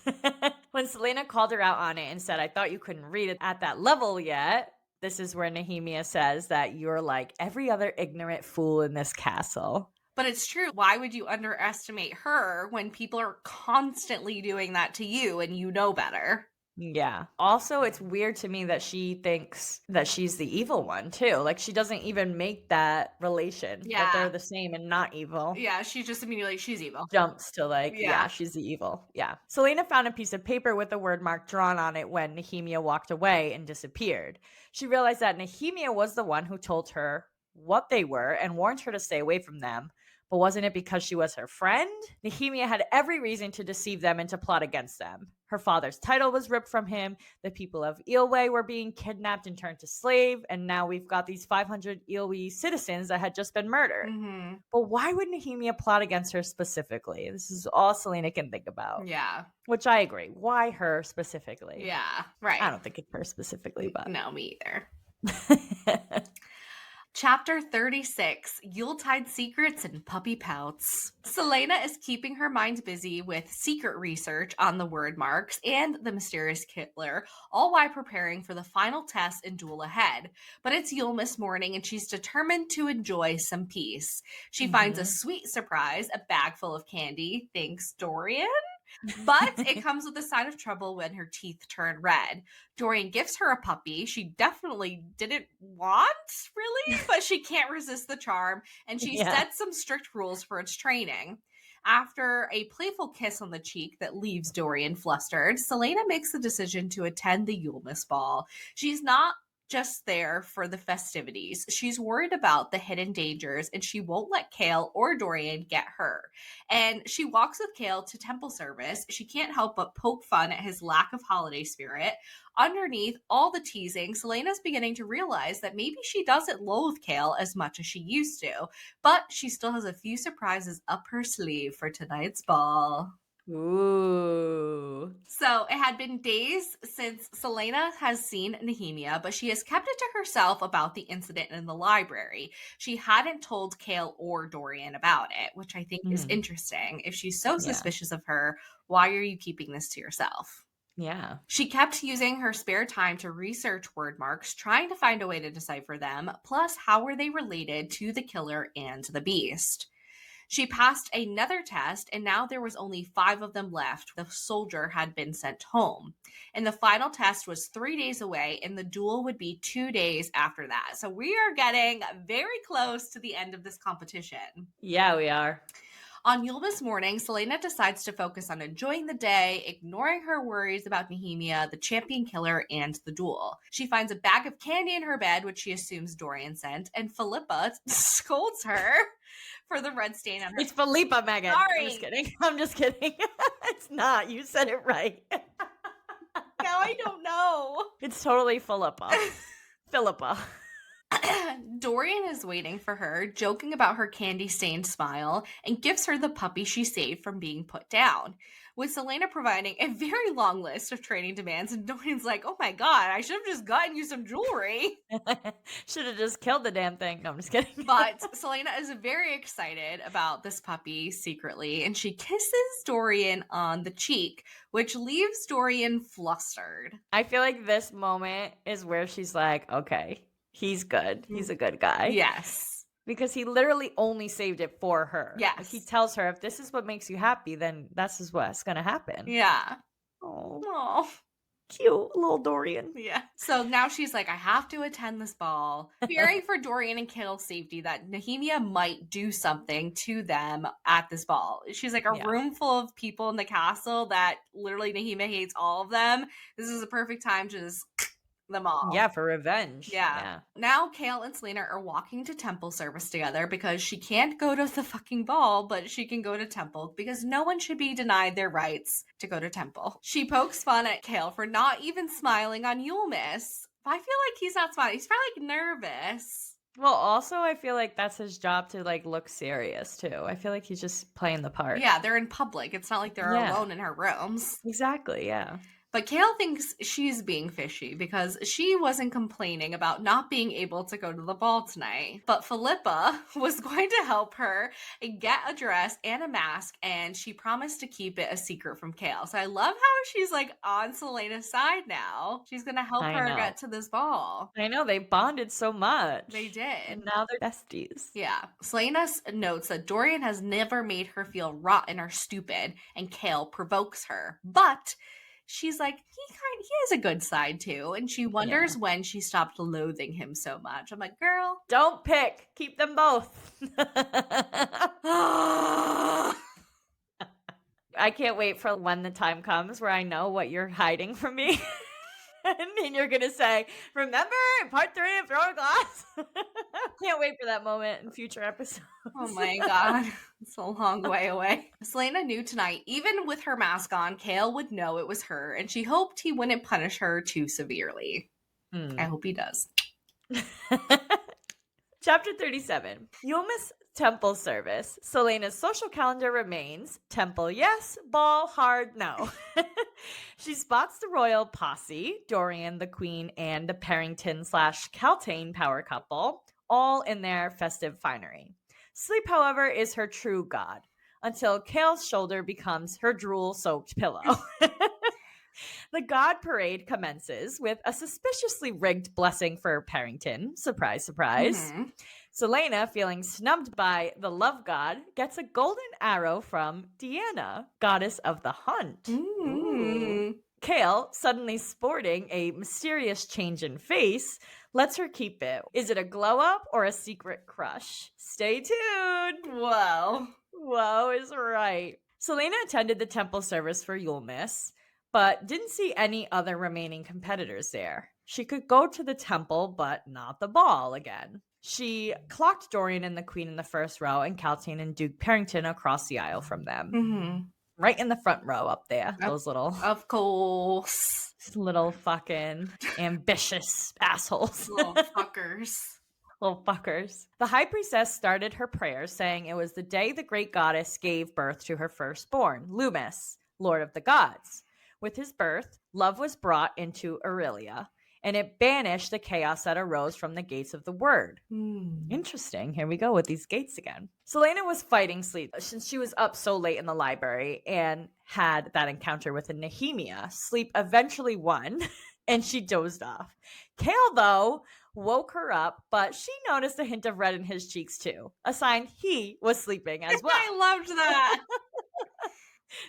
When Selena called her out on it and said, "I thought you couldn't read it at that level yet," this is where Nehemia says that you're like every other ignorant fool in this castle. But it's true. Why would you underestimate her when people are constantly doing that to you and you know better? Yeah. Also, it's weird to me that she thinks that she's the evil one too. Like she doesn't even make that relation that they're Yeah. the same and not evil. Yeah, she's just immediately she's evil. Jumps to like, yeah, Yeah. she's the evil. Yeah. Selena found a piece of paper with a word mark drawn on it when Nehemia walked away and disappeared. She realized that Nehemia was the one who told her what they were and warned her to stay away from them. But wasn't it because she was her friend? Nehemia had every reason to deceive them and to plot against them. Her father's title was ripped from him. The people of Eelway were being kidnapped and turned to slave. And now we've got these 500 Eelway citizens that had just been murdered. Mhm. But why would Nehemia plot against her specifically? This is all Selena can think about, Yeah. which I agree. Why her specifically? Yeah. I Right. don't think it's her specifically, but. No, me either. Chapter 36, Yuletide Secrets and Puppy Pouts. Selena is keeping her mind busy with secret research on the word marks and the mysterious killer, all while preparing for the final test and duel ahead. But it's Yulemas morning and she's determined to enjoy some peace. She finds a Mhm. sweet surprise, a bag full of candy, thanks Dorian. But it comes with a sign of trouble when her teeth turn red. Dorian gives her a puppy she definitely didn't want, really, but she can't resist the charm, and she Yeah. sets some strict rules for its training. After a playful kiss on the cheek that leaves Dorian flustered, Selena makes the decision to attend the Yulemas ball. She's not just there for the festivities. She's worried about the hidden dangers and she won't let Kale or Dorian get her. And she walks with Kale to temple service. She can't help but poke fun at his lack of holiday spirit. Underneath all the teasing, Selena's beginning to realize that maybe she doesn't loathe Kale as much as she used to, but she still has a few surprises up her sleeve for tonight's ball. Ooh. So it had been days since Selena has seen Nehemia, but she has kept it to herself about the incident in the library. She hadn't told Kale or Dorian about it, which I think is Mhm. interesting. If she's so Yeah. suspicious of her, why are you keeping this to yourself? Yeah. She kept using her spare time to research word marks, trying to find a way to decipher them, plus, how were they related to the killer and the beast? She passed another test, and now there was only 5 of them left. The soldier had been sent home. And the final test was 3 days away, and the duel would be 2 days after that. So we are getting very close to the end of this competition. Yeah, we are. On Yulemas morning, Selena decides to focus on enjoying the day, ignoring her worries about Nehemia, the champion killer, and the duel. She finds a bag of candy in her bed, which she assumes Dorian sent, and Philippa scolds her for the red stain on her. It's Felipa, Megan. I'm just Sorry. kidding. I'm just kidding. It's not. You said it right. Now I don't know. It's totally Philippa. Philippa. Dorian is waiting for her, joking about her candy stained smile, and gives her the puppy she saved from being put down. With Selena providing a very long list of training demands, and Dorian's like, oh my god, I should have just gotten you some jewelry. Should have just killed the damn thing. No, I'm just kidding. But Selena is very excited about this puppy secretly, and she kisses Dorian on the cheek, which leaves Dorian flustered. I feel like this moment is where she's like, okay, he's good. He's a good guy. Yes. Because he literally only saved it for her. Like, Yes. he tells her, if this is what makes you happy, then this is what's going to happen. Yeah. Oh. Oh. Cute little Dorian. Yeah. So now she's like, I have to attend this ball, fearing for Dorian and Kale's safety that Nehemia might do something to them at this ball. She's like, a Yeah. room full of people in the castle that literally Nehemia hates all of them. This is a perfect time to just them all. Yeah, for revenge. Yeah. Now Kale and Selena are walking to temple service together because she can't go to the fucking ball, but she can go to temple because no one should be denied their rights to go to temple. She pokes fun at Kale for not even smiling on Yulmus. I feel like he's not smiling. He's probably like nervous. Well, also, I feel like that's his job to, like, look serious, too. I feel like he's just playing the part. Yeah, they're in public. It's not like they're alone in her rooms. Exactly, yeah. But Kale thinks she's being fishy because she wasn't complaining about not being able to go to the ball tonight. But Philippa was going to help her get a dress and a mask, and she promised to keep it a secret from Kale. So I love how she's like on Selena's side now. She's going to help her get to this ball. I know, they bonded so much. They did. And now they're besties. Yeah. Selena notes that Dorian has never made her feel rotten or stupid, and Kale provokes her. But she's like, he has a good side too. And she wonders when she stopped loathing him so much. I'm like, girl. Don't pick. Keep them both. I can't wait for when the time comes where I know what you're hiding from me. And then you're going to say, remember in part 3 of Throwing Glass? Can't wait for that moment in future episodes. Oh my God. It's a long way away. Selena knew tonight, even with her mask on, Kale would know it was her, and she hoped he wouldn't punish her too severely. I hope he does. Chapter 37. Yulmus Temple Service. Selena's social calendar remains temple yes, ball hard no. She spots the royal posse, Dorian, the queen, and the Parrington/Caltaine power couple, all in their festive finery. Sleep, however, is her true god, until Kale's shoulder becomes her drool-soaked pillow. The God Parade commences with a suspiciously rigged blessing for Parrington. Surprise, surprise. Mm-hmm. Selena, feeling snubbed by the love god, gets a golden arrow from Deanna, goddess of the hunt. Ooh. Kale, suddenly sporting a mysterious change in face, lets her keep it. Is it a glow up or a secret crush? Stay tuned. Whoa is right. Selena attended the temple service for Yulmus, but didn't see any other remaining competitors there. She could go to the temple, but not the ball again. She clocked Dorian and the queen in the first row and Caltaine and Duke Parrington across the aisle from them. Mm-hmm. Right in the front row up there. Those little... Of course. Little fucking ambitious assholes. Little fuckers. Little fuckers. The high priestess started her prayers saying it was the day the great goddess gave birth to her firstborn, Lumus, Lord of the Gods. With his birth, love was brought into Aurelia, and it banished the chaos that arose from the gates of the word. Interesting. Here we go with these gates again. Selena was fighting sleep since she was up so late in the library and had that encounter with a Nehemia. Sleep eventually won, and she dozed off. Kale, though, woke her up, but she noticed a hint of red in his cheeks, too. A sign he was sleeping as well. I loved that.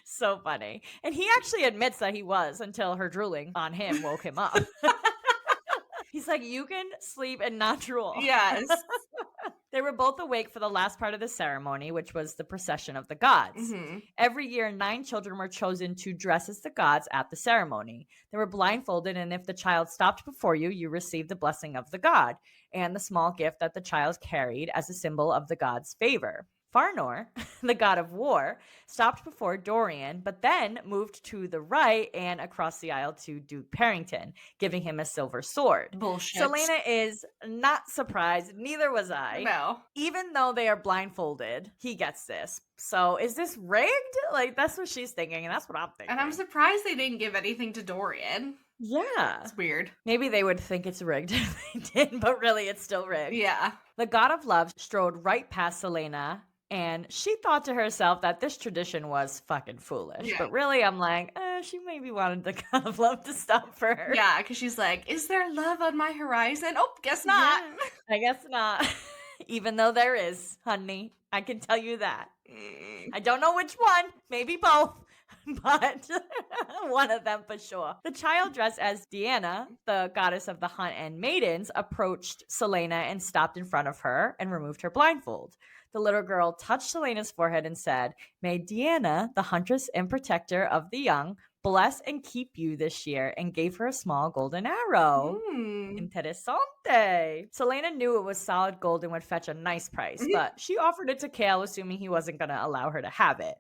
So funny. And he actually admits that he was until her drooling on him woke him up. He's like, you can sleep and not drool. Yes. They were both awake for the last part of the ceremony, which was the procession of the gods. Mm-hmm. Every year, 9 children were chosen to dress as the gods at the ceremony. They were blindfolded, and if the child stopped before you, you received the blessing of the god and the small gift that the child carried as a symbol of the god's favor. Farnor, the god of war, stopped before Dorian, but then moved to the right and across the aisle to Duke Parrington, giving him a silver sword. Bullshit. Selena is not surprised. Neither was I. No. Even though they are blindfolded, he gets this. So is this rigged? Like, that's what she's thinking, and that's what I'm thinking. And I'm surprised they didn't give anything to Dorian. Yeah. It's weird. Maybe they would think it's rigged if they did, but really it's still rigged. Yeah. The god of love strode right past Selena, and she thought to herself that this tradition was fucking foolish. Yeah. But really, I'm like, she maybe wanted the god of love to stop for her. Yeah, because she's like, is there love on my horizon? Oh, guess not. Yeah, I guess not. Even though there is, honey. I can tell you that. I don't know which one. Maybe both. but one of them for sure. The child dressed as Deanna, the goddess of the hunt and maidens, approached Selena and stopped in front of her and removed her blindfold. The little girl touched Selena's forehead and said, "May Deanna, the huntress and protector of the young, bless and keep you this year," and gave her a small golden arrow. Hmm. Interessante. Selena knew it was solid gold and would fetch a nice price, but she offered it to Kale, assuming he wasn't going to allow her to have it.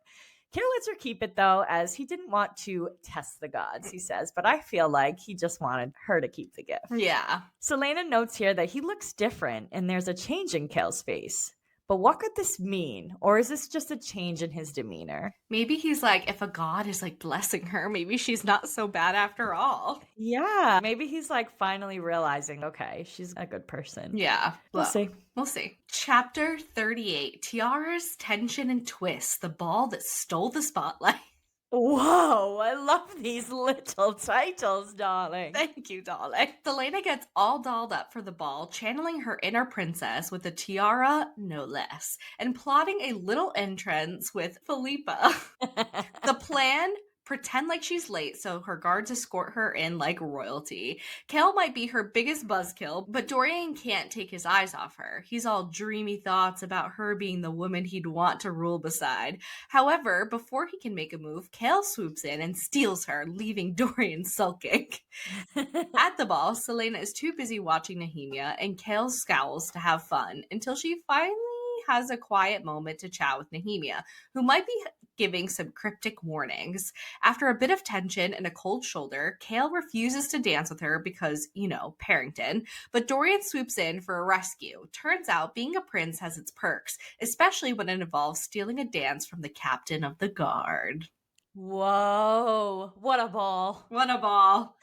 Kale lets her keep it, though, as he didn't want to test the gods, he says, but I feel like he just wanted her to keep the gift. Yeah. Selena notes here that he looks different and there's a change in Kale's face. But what could this mean? Or is this just a change in his demeanor? Maybe he's like, if a god is like blessing her, maybe she's not so bad after all. Yeah, maybe he's like finally realizing, okay, she's a good person. Yeah. We'll see. We'll see. Chapter 38, Tiaras, Tension, and Twists, the ball that stole the spotlight. Whoa, I love these little titles, darling. Thank you, darling. Selena gets all dolled up for the ball, channeling her inner princess with a tiara, no less, and plotting a little entrance with Philippa. The plan? Pretend like she's late so her guards escort her in like royalty. Kale might be her biggest buzzkill, but Dorian can't take his eyes off her. He's all dreamy thoughts about her being the woman he'd want to rule beside. However, before he can make a move, Kale swoops in and steals her, leaving Dorian sulking. At the ball, Selena is too busy watching Nehemia, and Kale scowls to have fun until she finally has a quiet moment to chat with Nehemia, who might be giving some cryptic warnings. After a bit of tension and a cold shoulder, Kale refuses to dance with her because, Parrington, but Dorian swoops in for a rescue. Turns out being a prince has its perks, especially when it involves stealing a dance from the captain of the guard. Whoa, what a ball. What a ball.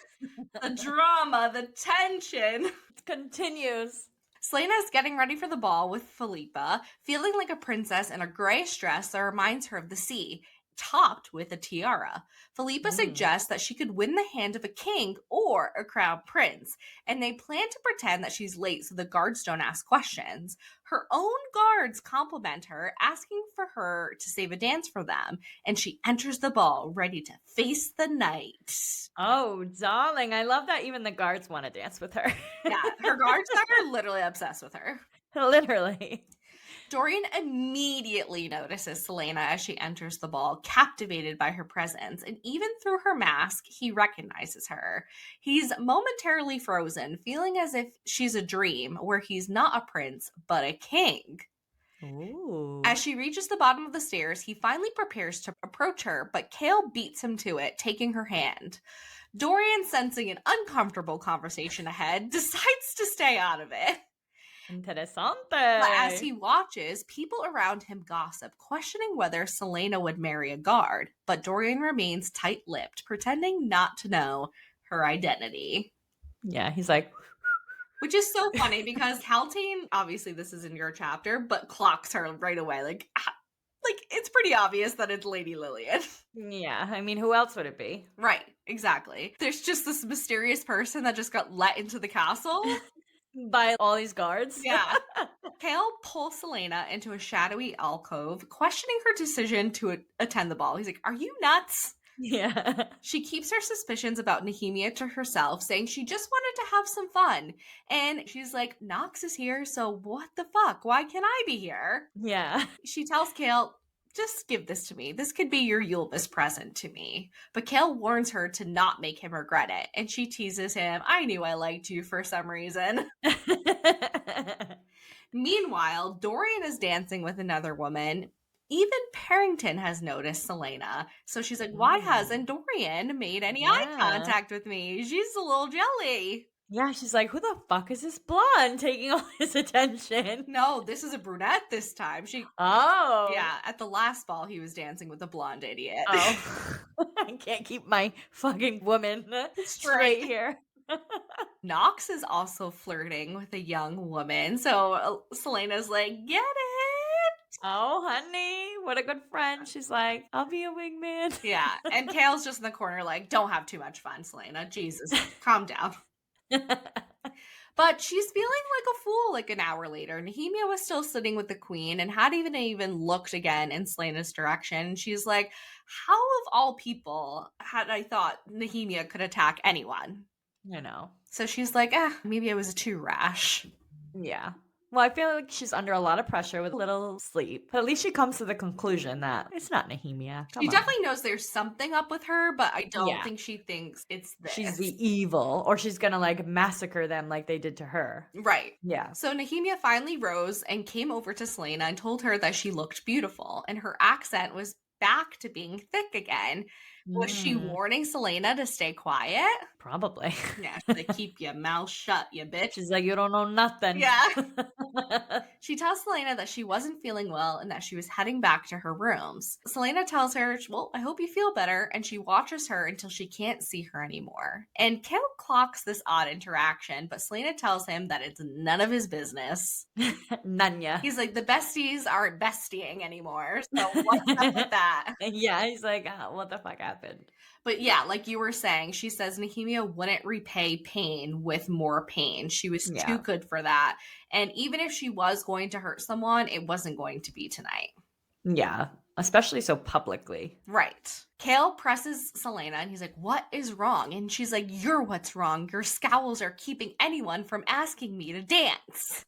The drama, the tension. It continues. Selena is getting ready for the ball with Philippa, feeling like a princess in a grayish dress that reminds her of the sea, topped with a tiara. Philippa suggests that she could win the hand of a king or a crown prince, and they plan to pretend that she's late so the guards don't ask questions. Her own guards compliment her, asking for her to save a dance for them, and she enters the ball ready to face the night. Oh, darling, I love that even the guards want to dance with her. Yeah, her guards are literally obsessed with her. Literally. Dorian immediately notices Selena as she enters the ball, captivated by her presence, and even through her mask, he recognizes her. He's momentarily frozen, feeling as if she's a dream, where he's not a prince, but a king. Ooh. As she reaches the bottom of the stairs, he finally prepares to approach her, but Kale beats him to it, taking her hand. Dorian, sensing an uncomfortable conversation ahead, decides to stay out of it. Interessante. But as he watches, people around him gossip, questioning whether Selena would marry a guard, but Dorian remains tight-lipped, pretending not to know her identity. Yeah, he's like... Which is so funny because Haldane, obviously this is in your chapter, but clocks her right away. Like it's pretty obvious that it's Lady Lillian. Yeah, I mean, who else would it be? Right, exactly. There's just this mysterious person that just got let into the castle. By all these guards? Yeah. Kale pulls Selena into a shadowy alcove, questioning her decision to attend the ball. He's like, "Are you nuts?" Yeah. She keeps her suspicions about Nehemia to herself, saying she just wanted to have some fun. And she's like, "Nox is here, so what the fuck? Why can't I be here?" Yeah. She tells Kale, "Just give this to me. This could be your Yulebus present to me." But Kale warns her to not make him regret it, and she teases him, "I knew I liked you for some reason." Meanwhile, Dorian is dancing with another woman. Even Parrington has noticed Selena. So she's like, "Why hasn't Dorian made any eye contact with me?" She's a little jelly. Yeah, she's like, who the fuck is this blonde taking all his attention? No, this is a brunette this time. Oh. Yeah, at the last ball, he was dancing with a blonde idiot. Oh. I can't keep my fucking woman straight here. Nox is also flirting with a young woman. So Selena's like, "Get it?" Oh, honey, what a good friend. She's like, "I'll be a wingman." Yeah, and Kale's just in the corner like, "Don't have too much fun, Selena. Jesus, calm down." But she's feeling like a fool like an hour later. Nehemia was still sitting with the queen and hadn't even looked again in Selena's direction. She's like, how of all people had I thought Nehemia could attack anyone? You know. So she's like, maybe I was too rash. Yeah. Well, I feel like she's under a lot of pressure with little sleep. But at least she comes to the conclusion that it's not Nehemia. She Come on. definitely knows there's something up with her, but I don't Yeah. think she thinks it's She's this. the evil, or she's gonna like massacre them like they did to her. Right. Yeah. So Nehemia finally rose and came over to Selena and told her that she looked beautiful, and her accent was back to being thick again. Was she Mm, warning Selena to stay quiet? probably. Yeah, she's like, keep your mouth shut, you bitch. She's like, you don't know nothing. Yeah. She tells Selena that she wasn't feeling well and that she was heading back to her rooms. Selena tells her, well, I hope you feel better, and she watches her until she can't see her anymore. And Kale clocks this odd interaction, but Selena tells him that it's none of his business. Nanya. He's like, the besties aren't bestying anymore, so what's up with that? Yeah, he's like, what the fuck happened? But yeah, like you were saying, she says Nehemia wouldn't repay pain with more pain. She was too Yeah. good for that. And even if she was going to hurt someone, it wasn't going to be tonight. Yeah. Especially so publicly. Right. Kale presses Selena and he's like, what is wrong? And she's like, you're what's wrong. Your scowls are keeping anyone from asking me to dance.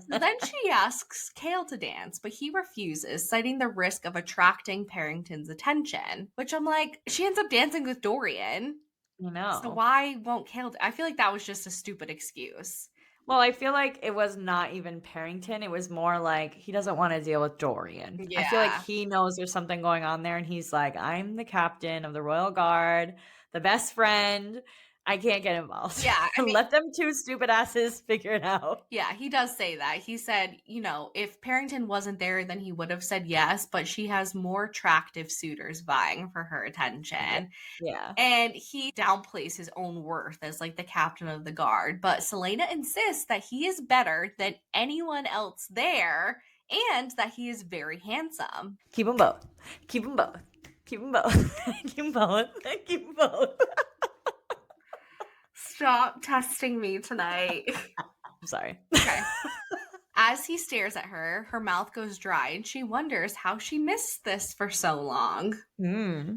So then she asks Kale to dance, but he refuses, citing the risk of attracting Parrington's attention. Which I'm like, she ends up dancing with Dorian. So No. why won't Kale? I feel like that was just a stupid excuse. Well, I feel like it was not even Parrington. It was more like he doesn't want to deal with Dorian. I feel like Yeah. he knows there's something going on there, and he's like, I'm the captain of the Royal Guard, the best friend. I can't get involved. Yeah. I mean, Let them two stupid asses figure it out. yeah, he does say that. He said, if Parrington wasn't there, then he would have said yes, but she has more attractive suitors vying for her Yeah. attention. Yeah. And he downplays his own worth as like the captain of the guard. But Selena insists that he is better than anyone else there and that he is very handsome. Keep them both. Keep them both. Keep them both. Keep them both. Keep them both. Stop testing me tonight. I'm sorry. Okay. As he stares at her, her mouth goes dry and she wonders how she missed this for so long.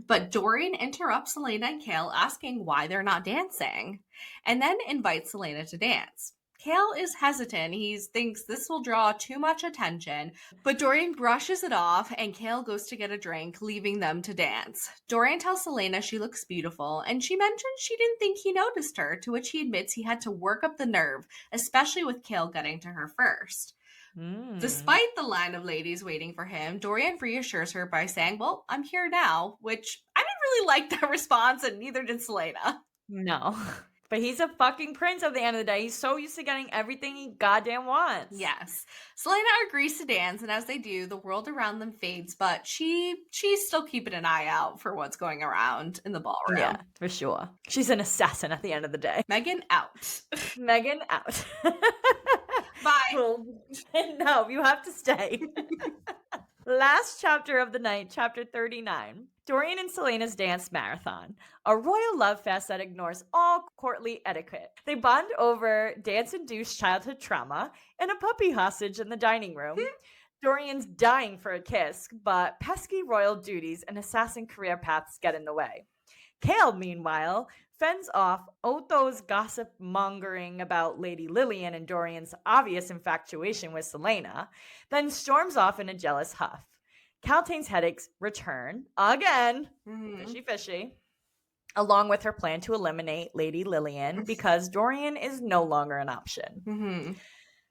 But Dorian interrupts Selena and Kale, asking why they're not dancing, and then invites Selena to dance. Kale is hesitant. He thinks this will draw too much attention, but Dorian brushes it off and Kale goes to get a drink, leaving them to dance. Dorian tells Selena she looks beautiful, and she mentions she didn't think he noticed her, to which he admits he had to work up the nerve, especially with Kale getting to her first. Despite the line of ladies waiting for him, Dorian reassures her by saying, well, I'm here now, which I didn't really like that response, and neither did Selena. No. But he's a fucking prince at the end of the day. He's so used to getting everything he goddamn wants. Yes. Selena agrees to dance, and as they do, the world around them fades, but she's still keeping an eye out for what's going around in the ballroom. Yeah, for sure. She's an assassin at the end of the day. Megan out. Megan out. Bye. Well, no, you have to stay. Last chapter of the night, chapter 39. Dorian and Selena's dance marathon, a royal love fest that ignores all courtly etiquette. They bond over dance-induced childhood trauma and a puppy hostage in the dining room. Dorian's dying for a kiss, but pesky royal duties and assassin career paths get in the way. Kale, meanwhile, fends off Otho's gossip mongering about Lady Lillian and Dorian's obvious infatuation with Selena, then storms off in a jealous huff. Caltain's headaches return again, fishy, along with her plan to eliminate Lady Lillian because Dorian is no longer an option.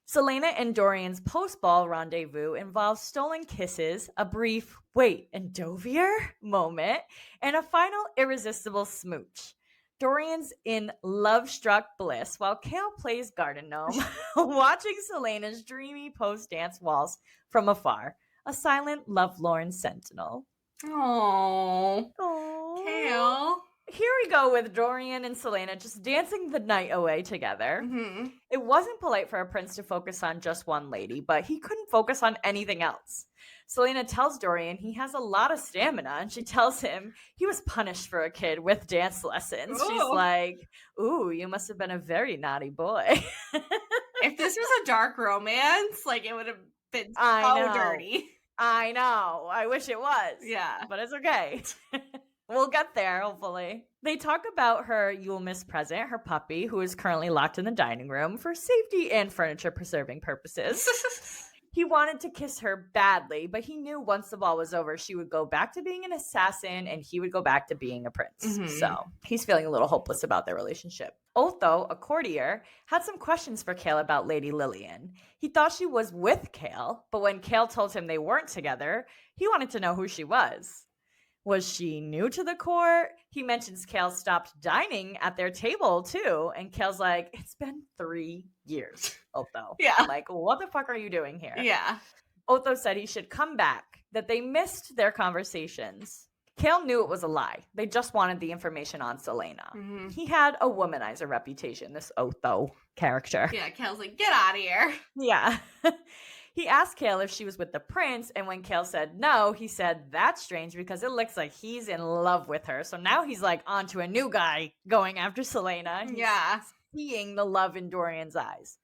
Selena and Dorian's post-ball rendezvous involves stolen kisses, a brief wait and dovier moment, and a final irresistible smooch. Dorian's in love-struck bliss while Kale plays garden gnome, watching Selena's dreamy post-dance waltz from afar, a silent, lovelorn sentinel. Aww. Aww. Kale. here we go with Dorian and Selena just dancing the night away together. Mhm. It wasn't polite for a prince to focus on just one lady, but he couldn't focus on anything else. Selena tells Dorian he has a lot of stamina, and she tells him he was punished for a kid with dance lessons. She's Ooh. like, ooh, you must have been a very naughty boy. If this was a dark romance, like, it would have been I so know. dirty. I know. I wish it was. Yeah. But it's okay. We'll get there, hopefully. They talk about her You'll Miss present, her puppy, who is currently locked in the dining room for safety and furniture preserving purposes. He wanted to kiss her badly, but he knew once the ball was over, she would go back to being an assassin and he would go back to being a prince. Mhm. So he's feeling a little hopeless about their relationship. Otho, a courtier, had some questions for Kale about Lady Lillian. He thought she was with Kale, but when Kale told him they weren't together, he wanted to know who she was. Was she new to the court? He mentions Kale stopped dining at their table too. And Kale's like, it's been 3 years, Otho. Yeah. Like, what the fuck are you doing here? Yeah. Otho said he should come back, that they missed their conversations. Kale knew it was a lie. They just wanted the information on Selena. Mhm. He had a womanizer reputation, this Otho character. Yeah, Kale's like, "Get out of here." Yeah. He asked Kale if she was with the prince, and when Kale said no, he said, that's strange because it looks like he's in love with her. So now he's like onto a new guy going after Selena. He's Yeah. seeing the love in Dorian's eyes.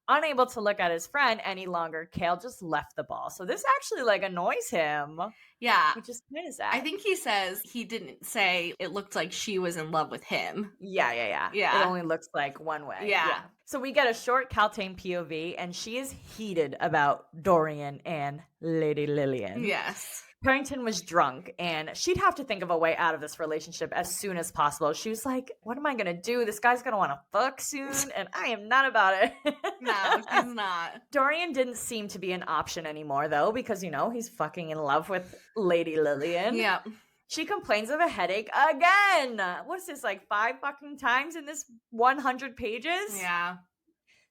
Unable to look at his friend any longer, Kale just left the ball. So this actually like annoys him, Yeah. which is kind of sad. I think he says he didn't say it looked like she was in love with him. Yeah. Yeah. It only looks like one way. Yeah. So we get a short Kaltane POV, and she is heated about Dorian and Lady Lillian. Yes. Parrington was drunk, and she'd have to think of a way out of this relationship as soon as possible. She was like, what am I going to do? This guy's going to want to fuck soon, and I am not about it. No, she's not. Dorian didn't seem to be an option anymore, though, because, you know, he's fucking in love with Lady Lillian. Yep. She complains of a headache again. What is this, like 5 fucking times in this 100 pages? Yeah.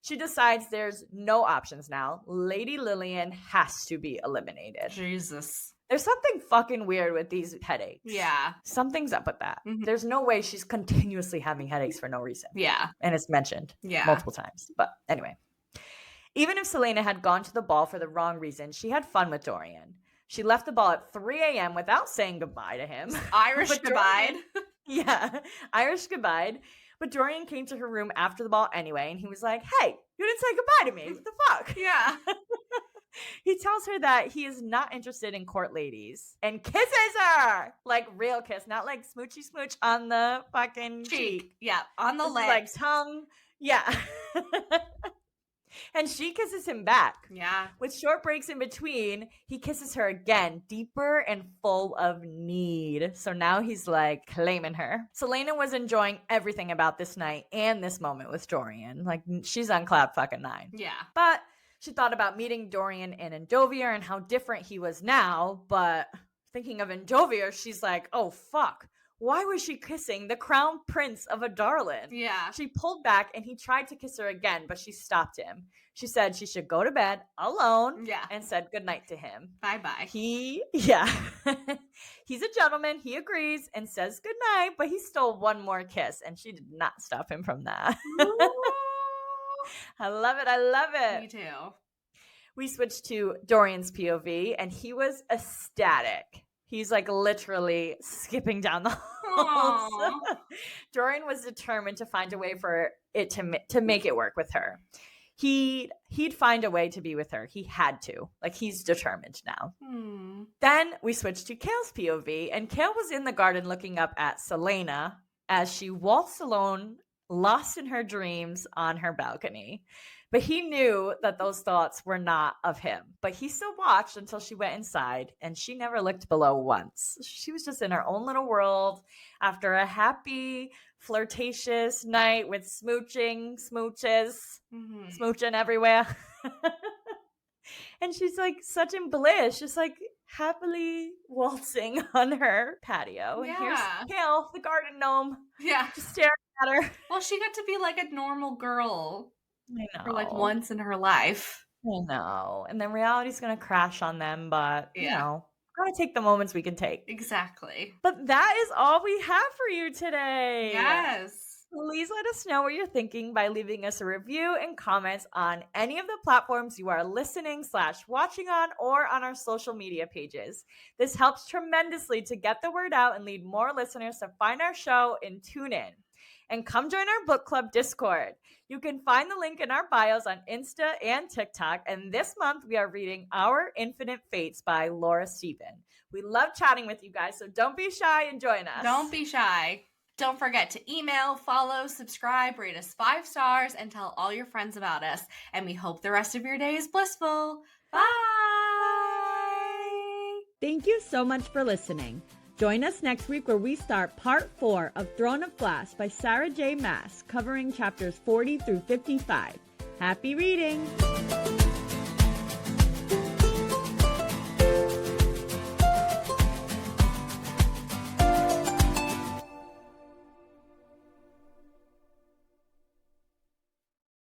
She decides there's no options now. Lady Lillian has to be eliminated. Jesus. There's something fucking weird with these headaches. Yeah. Something's up with that. Mhm. There's no way she's continuously having headaches for no reason. Yeah. And it's mentioned multiple times. But anyway. Even if Selena had gone to the ball for the wrong reason, she had fun with Dorian. She left the ball at 3 a.m. without saying goodbye to him. Irish But goodbye. Yeah, Irish goodbye. But Dorian came to her room after the ball anyway, and he was like, hey, you didn't say goodbye to me. What the fuck? Yeah. He tells her that he is not interested in court ladies and kisses her. Like real kiss, not like smoochy smooch on the fucking cheek. Yeah. On the This is leg. like tongue. Yeah. And she kisses him back. Yeah. With short breaks in between, he kisses her again, deeper and full of need. So now he's like claiming her. Selena was enjoying everything about this night and this moment with Dorian. Like she's on cloud fucking 9. Yeah. But she thought about meeting Dorian in Endovier and how different he was now. But thinking of Endovier, she's like, oh fuck. Why was she kissing the crown prince of a darlin? Yeah. She pulled back and he tried to kiss her again, but she stopped him. She said she should go to bed alone and said goodnight to him. Bye-bye. He's a gentleman. He agrees and says goodnight, but he stole one more kiss and she did not stop him from that. I love it. I love it. Me too. We switched to Dorian's POV and he was ecstatic. He's like literally skipping down the halls. Dorian was determined to find a way for it to make it work with her. He'd find a way to be with her. He had to. Like he's determined now. Then we switched to Kale's POV, and Kale was in the garden looking up at Selena as she waltzed alone, lost in her dreams on her balcony. But he knew that those thoughts were not of him. But he still watched until she went inside, and she never looked below once. She was just in her own little world after a happy, flirtatious night with smooches, smooching everywhere. And she's like such in bliss, just like happily waltzing on her patio. And here's Kale, the garden gnome. Yeah. Just staring at her. Well, she got to be like a normal girl. I know. For like once in her life. I know. And then reality's going to crash on them, but, you know, Gotta take the moments we can take. Exactly. But that is all we have for you today. Yes. Please let us know what you're thinking by leaving us a review and comments on any of the platforms you are listening/watching on or on our social media pages. This helps tremendously to get the word out and lead more listeners to find our show and tune in. And come join our book club Discord. You can find the link in our bios on Insta and TikTok. And this month we are reading Our Infinite Fates by Laura Stephen. We love chatting with you guys, so don't be shy and join us. Don't be shy. Don't forget to email, follow, subscribe, rate us 5 stars, and tell all your friends about us. And we hope the rest of your day is blissful. Bye! Thank you so much for listening. Join us next week where we start part 4 of Throne of Glass by Sarah J. Maas, covering chapters 40 through 55. Happy reading!